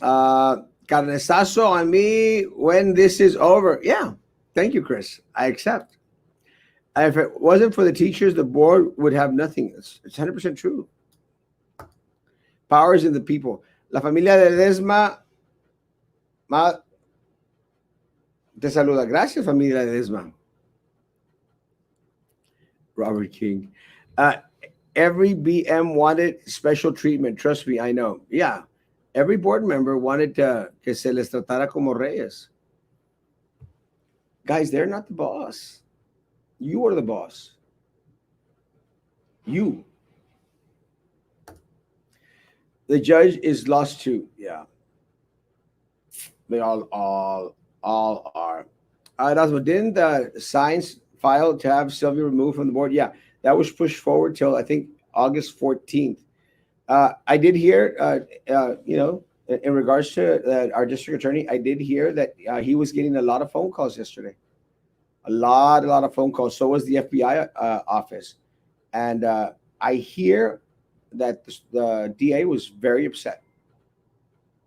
yeah. Carnesazo on me when this is over. Yeah, thank you, Chris. I accept. If it wasn't for the teachers, the board would have nothing. It's 100% true. Powers in the people. La familia de Desma te saluda. Gracias, familia de Desma. Robert King. Uh, every BM wanted special treatment. Trust me, I know. Yeah, every board member wanted que se les tratara como reyes. Guys, they're not the boss. You are the boss. You. The judge is lost too. Yeah, they all are. Erasmo, didn't the science file to have Sylvia removed from the board? Yeah, that was pushed forward till I think August 14th. I did hear, in regards to our district attorney, I did hear that he was getting a lot of phone calls yesterday. A lot of phone calls. So was the FBI office. And I hear that the DA was very upset.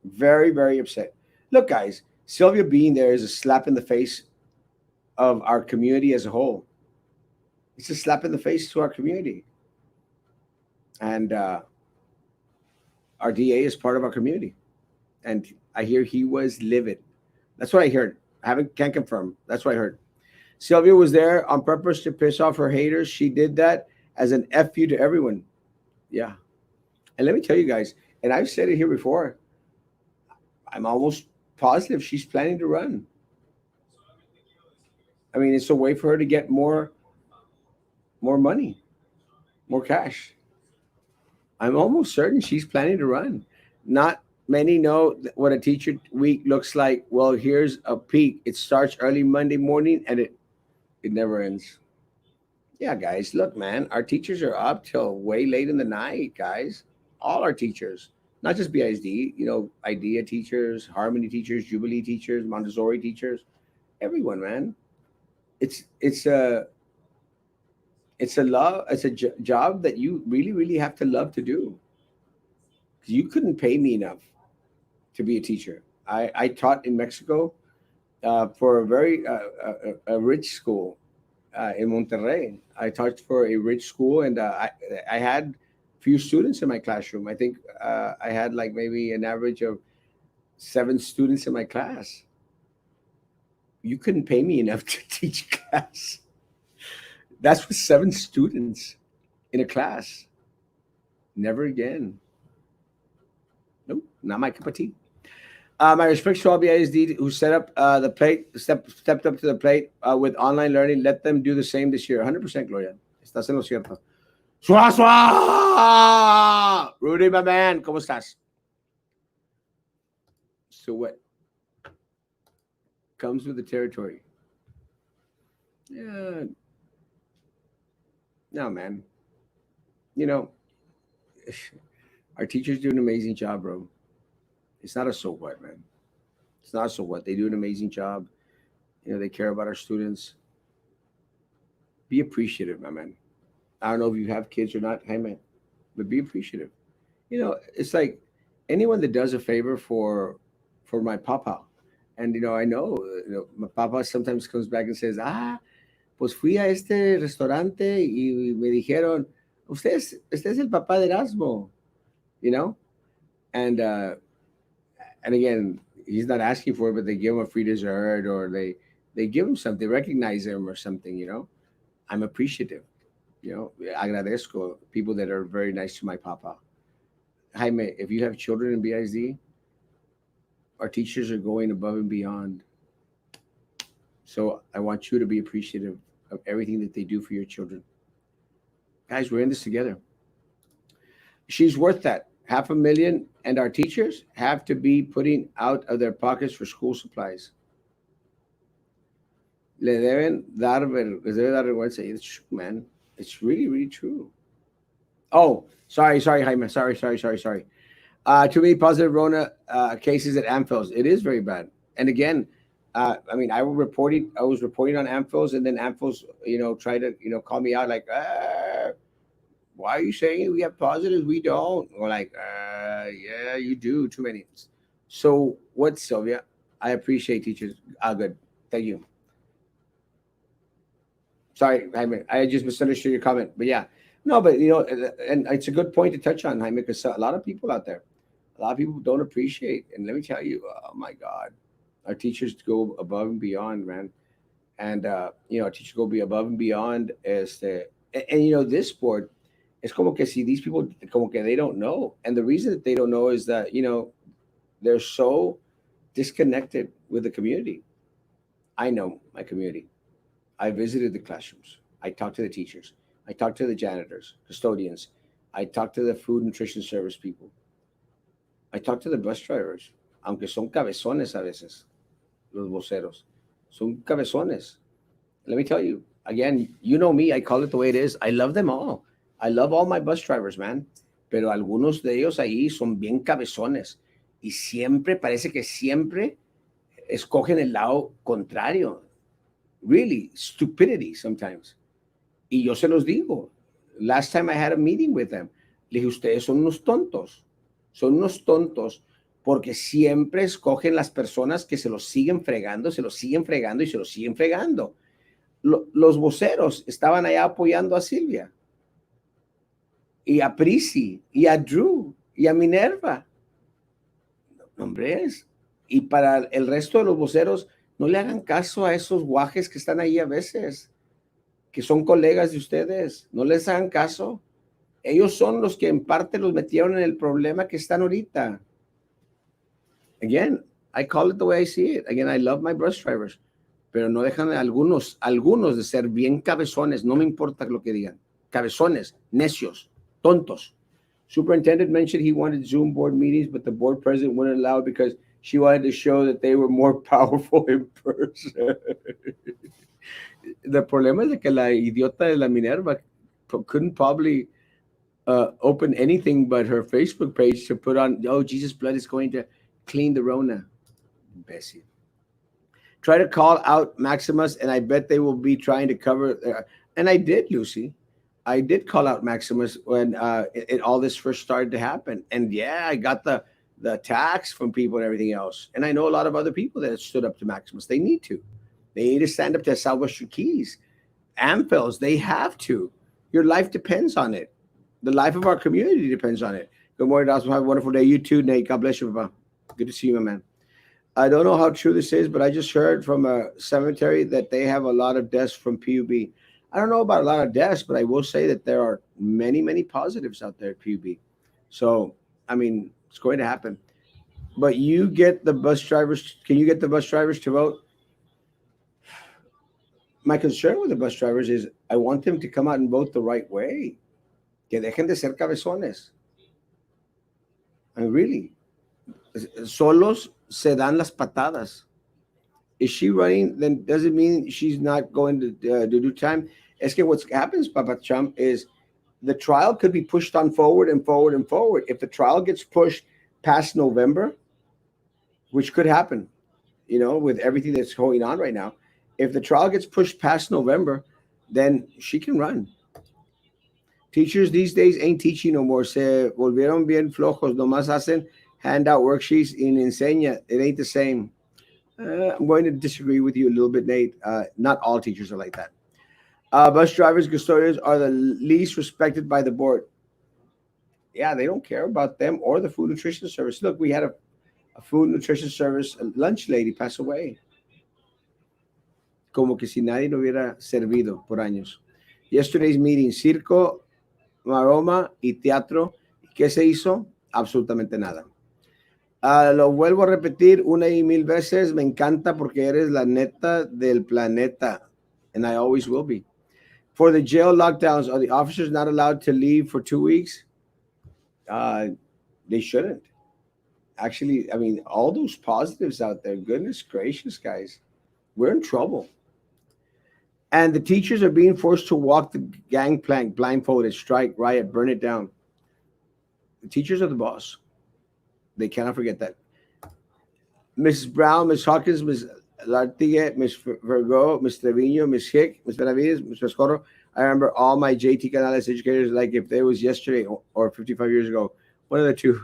Very, very upset. Look, guys, Sylvia being there is a slap in the face of our community as a whole. It's a slap in the face to our community. And our DA is part of our community. And I hear he was livid. That's what I heard. I haven't can't confirm. That's what I heard. Sylvia was there on purpose to piss off her haters. She did that as an F you to everyone. Yeah. And let me tell you guys, and I've said it here before, I'm almost positive she's planning to run. I mean, it's a way for her to get more money, more cash. I'm almost certain she's planning to run. Not many know what a teacher week looks like. Well, here's a peek. It starts early Monday morning and it never ends. Yeah, guys, look, man, our teachers are up till way late in the night, guys. All our teachers, not just BISD, IDEA teachers, Harmony teachers, Jubilee teachers, Montessori teachers, everyone, man. It's it's a love, it's a job that you really, really have to love to do. You couldn't pay me enough to be a teacher. I taught in Mexico for a very a rich school in Monterrey. I taught for a rich school, and I had few students in my classroom. I think I had like maybe an average of 7 students in my class. You couldn't pay me enough to teach class. That's with 7 students in a class. Never again. Nope, not my cup of tea. My respects to all BISD who set up the plate, stepped up to the plate with online learning. Let them do the same this year. 100% Gloria. Estás en lo cierto. Swa, swa! Rudy, my man, ¿cómo estás? So what comes with the territory? Yeah, no, man. You know, our teachers do an amazing job, bro. It's not a so what, man. It's not a so what. They do an amazing job. They care about our students. Be appreciative, my man. I don't know if you have kids or not, Jaime, but be appreciative. It's like anyone that does a favor for my papa, and I know, my papa sometimes comes back and says, pues fui a este restaurante y me dijeron, usted es el papá de Erasmo, you know, and again, he's not asking for it, but they give him a free dessert, or they give him something, recognize him or something. I'm appreciative. Agradezco people that are very nice to my papa. Jaime, if you have children in BISD, our teachers are going above and beyond. So I want you to be appreciative of everything that they do for your children. Guys, we're in this together. She's worth that. 500,000, and our teachers have to be putting out of their pockets for school supplies. Les debe dar vergüenza. It's true, man. It's really, really true. Oh, sorry, Jaime. Sorry. Too many positive Rona cases at Amphils. It is very bad. And again, I was reporting on Amphils, and then Amphils, tried to, call me out like, why are you saying we have positives? We don't. We're like, yeah, you do. Too many. So what, Sylvia? I appreciate teachers. Good. Thank you. Sorry, Jaime. I just misunderstood your comment. But yeah, no, but and it's a good point to touch on, Jaime, because a lot of people out there, a lot of people don't appreciate. And let me tell you, oh my God, our teachers go above and beyond, man. And our teachers go be above and beyond as this sport. It's como que si these people como que they don't know. And the reason that they don't know is that, they're so disconnected with the community. I know my community. I visited the classrooms. I talked to the teachers. I talked to the janitors, custodians. I talked to the food nutrition service people. I talked to the bus drivers, aunque son cabezones a veces, los voceros. Son cabezones. Let me tell you, again, you know me, I call it the way it is. I love them all. I love all my bus drivers, man. Pero algunos de ellos ahí son bien cabezones. Y parece que siempre escogen el lado contrario. Really, stupidity sometimes. Y yo se los digo. Last time I had a meeting with them, le dije, ustedes son unos tontos. Son unos tontos porque siempre escogen las personas que se los siguen fregando y se los siguen fregando. Los voceros estaban allá apoyando a Silvia, y a Prisi, y a Drew, y a Minerva. Hombres. Y para el resto de los voceros, no le hagan caso a esos guajes que están ahí a veces, que son colegas de ustedes. No les hagan caso. Ellos son los que en parte los metieron en el problema que están ahorita. Again, I call it the way I see it. Again, I love my bus drivers, pero no dejan algunos de ser bien cabezones. No me importa lo que digan. Cabezones, necios, tontos. Superintendent mentioned he wanted Zoom board meetings, but the board president wouldn't allow it because she wanted to show that they were more powerful in person. The problema es de que la idiota de la Minerva couldn't probably open anything but her Facebook page to put on, oh, Jesus' blood is going to clean the Rona. Imbécil. Try to call out Maximus, and I bet they will be trying to cover. And I did, Lucy. I did call out Maximus when all this first started to happen. And yeah, I got the attacks from people and everything else. And I know a lot of other people that stood up to Maximus. They need to. They need to stand up to Southwestern Keys. Amphils, they have to. Your life depends on it. The life of our community depends on it. Good morning, Dawson. Have a wonderful day. You too, Nate. God bless you, Papa. Good to see you, my man. I don't know how true this is, but I just heard from a cemetery that they have a lot of deaths from PUB. I don't know about a lot of deaths, but I will say that there are many, many positives out there at PUB. So, it's going to happen. But you get the bus drivers. Can you get the bus drivers to vote? My concern with the bus drivers is I want them to come out and vote the right way. Que dejen de ser cabezones. Really. Solos se dan las patadas. Is she running? Then does it mean she's not going to do time? Es que what happens, Papa Trump, is the trial could be pushed on forward and forward and forward. If the trial gets pushed past November, which could happen, with everything that's going on right now, if the trial gets pushed past November, then she can run. Teachers these days ain't teaching no more. Se volvieron bien flojos. Nomás hacen handout worksheets in enseña. It ain't the same. I'm going to disagree with you a little bit, Nate. Not all teachers are like that. Bus drivers, custodians are the least respected by the board. Yeah, they don't care about them or the food nutrition service. Look, we had a food nutrition service a lunch lady pass away. Como que si nadie lo hubiera servido por años. Yesterday's meeting, circo, maroma y teatro. ¿Qué se hizo? Absolutamente nada. Lo vuelvo a repetir una y mil veces. Me encanta porque eres la neta del planeta. And I always will be. For the jail lockdowns, are the officers not allowed to leave for 2 weeks? They shouldn't. Actually, I mean, all those positives out there, goodness gracious, guys, we're in trouble. And the teachers are being forced to walk the gangplank blindfolded, strike, riot, burn it down. The teachers are the boss. They cannot forget that. Mrs. Brown, Miss Hawkins, Miss Lartigue, Miss Virgo, Miss Trevino, Miss Hick, Miss Benavides, Miss Pescoro. I remember all my JT Canales educators like if it was yesterday or 55 years ago. One of the two.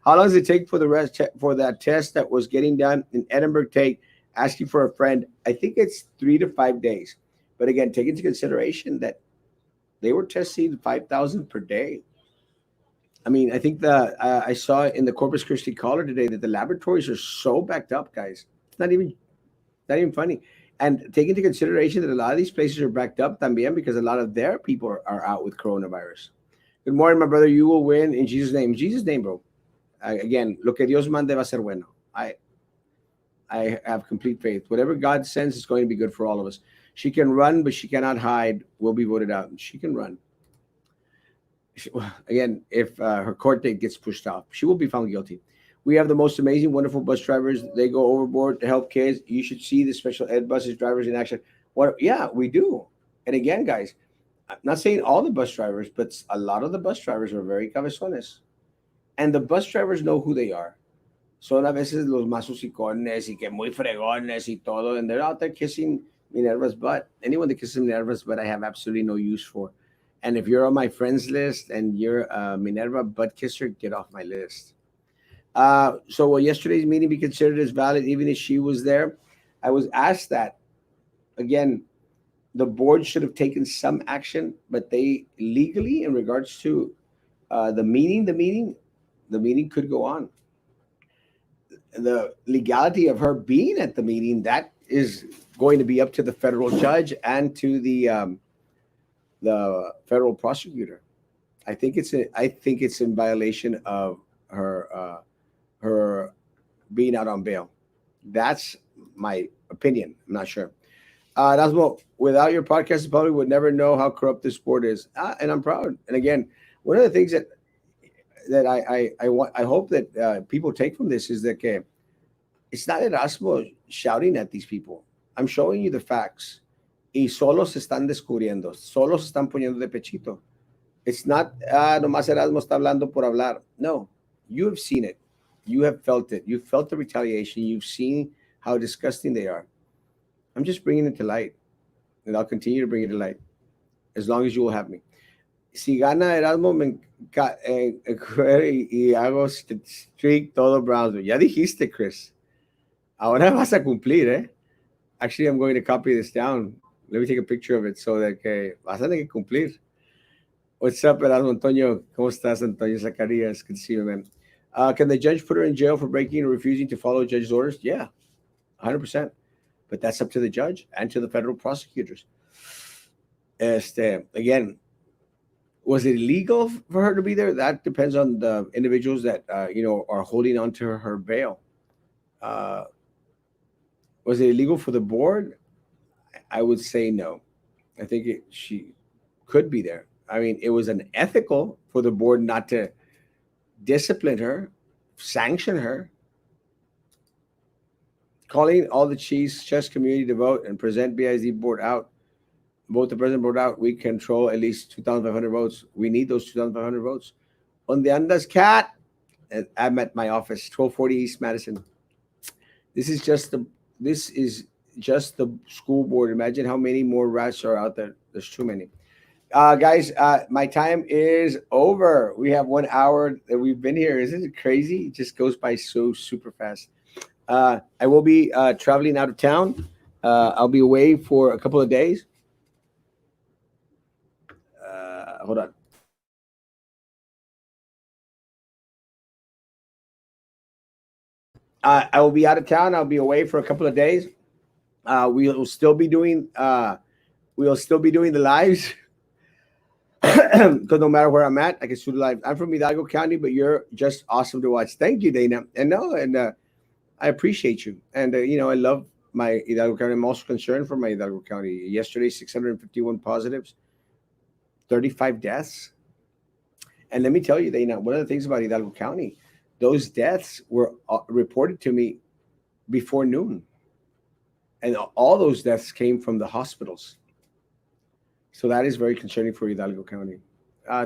How long does it take for the rest for that test that was getting done in Edinburgh take asking for a friend? I think it's 3 to 5 days. But again, take into consideration that they were testing 5,000 per day. I mean, I think I saw in the Corpus Christi Caller today that the laboratories are so backed up, guys. It's not even funny. And take into consideration that a lot of these places are backed up también because a lot of their people are out with coronavirus. Good morning, my brother. You will win in Jesus' name. In Jesus' name, bro. Again, lo que Dios mande va a ser bueno. I have complete faith. Whatever God sends is going to be good for all of us. She can run, but she cannot hide. Will be voted out. She can run. Again, if her court date gets pushed off, she will be found guilty. We have the most amazing, wonderful bus drivers. They go overboard to help kids. You should see the special ed buses drivers in action. What? Yeah, we do. And again, guys, I'm not saying all the bus drivers, but a lot of the bus drivers are very cabezones. And the bus drivers know who they are. Son a veces los más hocicones y que muy fregones y todo. And they're out there kissing Minerva's butt. Anyone that kisses Minerva's butt, I have absolutely no use for. And if you're on my friends list and you're a Minerva butt kisser, get off my list. So will yesterday's meeting be considered as valid even if she was there? I was asked that. Again, the board should have taken some action, but they legally, in regards to the meeting could go on. The legality of her being at the meeting, that is going to be up to the federal judge and to the federal prosecutor. I think it's in violation of her being out on bail. That's my opinion. I'm not sure. Erasmo, without your podcast, the public would never know how corrupt this sport is. And I'm proud. And again, one of the things that I hope that people take from this is that it's not Erasmo shouting at these people. I'm showing you the facts. Y solo se están descubriendo. Solo se están poniendo de pechito. It's not, nomás Erasmo está hablando por hablar. No, you have seen it. You have felt it. You've felt the retaliation. You've seen how disgusting they are. I'm just bringing it to light. And I'll continue to bring it to light as long as you will have me. Si gana Erasmo, y hago streak todo Brownsville. Ya dijiste, Chris. Ahora vas a cumplir, eh? Actually, I'm going to copy this down. Let me take a picture of it so that vas a tener que cumplir. What's up, Erasmo Antonio? ¿Cómo estás, Antonio Zacarias? Good to see you, man. Can the judge put her in jail for breaking or refusing to follow judge's orders? Yeah, 100%. But that's up to the judge and to the federal prosecutors. Again, was it illegal for her to be there? That depends on the individuals that are holding on to her bail. Was it illegal for the board? I would say no. I think she could be there. I mean, it was unethical for the board not to discipline her, sanction her. Calling all the chess community to vote and present BIZ board out. Vote the president board out. We control at least 2,500 votes. We need those 2,500 votes. On the andas, cat. I'm at my office, 1240 East Madison. This is just the school board. Imagine how many more rats are out there. There's too many. Guys, my time is over. We have 1 hour that we've been here. Isn't it crazy? It just goes by so super fast. I will be traveling out of town. I'll be away for a couple of days. Hold on. I will be out of town. I'll be away for a couple of days. We will still be doing. We'll still be doing the lives because no matter where I'm at, I can do the live. I'm from Hidalgo County, but you're just awesome to watch. Thank you, Dana. And no, and I appreciate you. And I love my Hidalgo County. I'm also concerned for my Hidalgo County. Yesterday, 651 positives, 35 deaths. And let me tell you, Dana, one of the things about Hidalgo County, those deaths were reported to me before noon, and all those deaths came from the hospitals. So that is very concerning for Hidalgo County.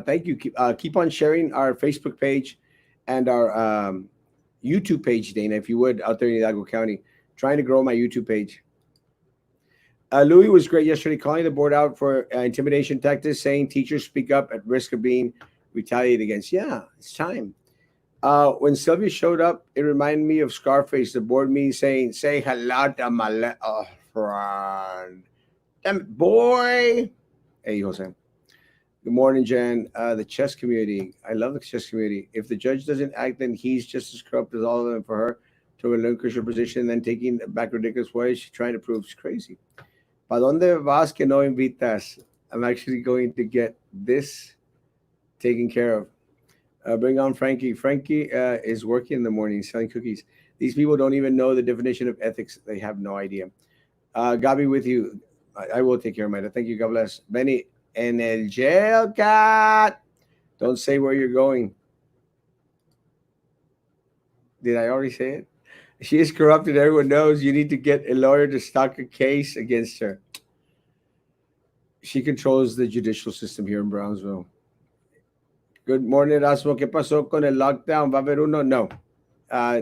Thank you. Keep on sharing our Facebook page and our YouTube page, Dana, if you would, out there in Hidalgo County. Trying to grow my YouTube page. Louis was great yesterday, calling the board out for intimidation tactics, saying teachers speak up at risk of being retaliated against. Yeah, it's time. When Sylvia showed up, it reminded me of Scarface, the board meeting saying, say hello to my friend. Damn it, boy. Hey, Jose. Good morning, Jen. The chess community. I love the chess community. If the judge doesn't act, then he's just as corrupt as all of them. For her to relinquish her position, then taking back ridiculous ways, she's trying to prove she's crazy. ¿Pa dónde vas que no invitas? I'm actually going to get this taken care of. Bring on Frankie. Frankie is working in the morning selling cookies. These people don't even know the definition of ethics. They have no idea. Gabi, with you. I will take care of it. Thank you. God bless. Benny, en el jail, cat. Don't say where you're going. Did I already say it? She is corrupted. Everyone knows you need to get a lawyer to stock a case against her. She controls the judicial system here in Brownsville. Good morning, Erasmo. ¿Qué pasó con el lockdown? ¿Va a haber uno? No.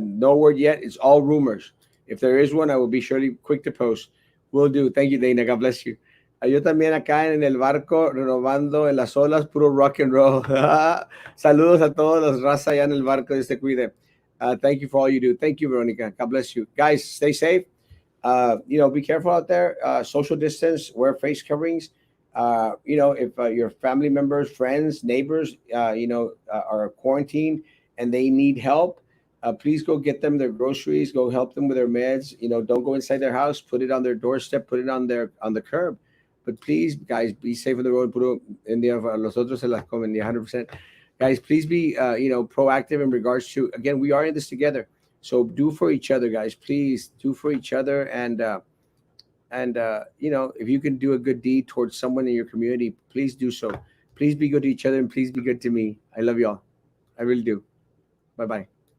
No word yet. It's all rumors. If there is one, I will be surely quick to post. Will do. Thank you, Dana. God bless you. Yo también acá en el barco, renovando en las olas, puro rock and roll. Saludos a todos los raza allá en el barco. Dios te cuide. Thank you for all you do. Thank you, Veronica. God bless you. Guys, stay safe. Be careful out there. Social distance, wear face coverings. If your family members, friends, neighbors, are quarantined and they need help, please go get them their groceries. Go help them with their meds. Don't go inside their house. Put it on their doorstep. Put it on the curb. But please, guys, be safe on the road. Puro en día los otros se las comen. 100%. Guys, please be proactive in regards to, again, we are in this together. So do for each other, guys. Please do for each other, and if you can do a good deed towards someone in your community, please do so. Please be good to each other, and please be good to me. I love y'all. I really do. Bye bye.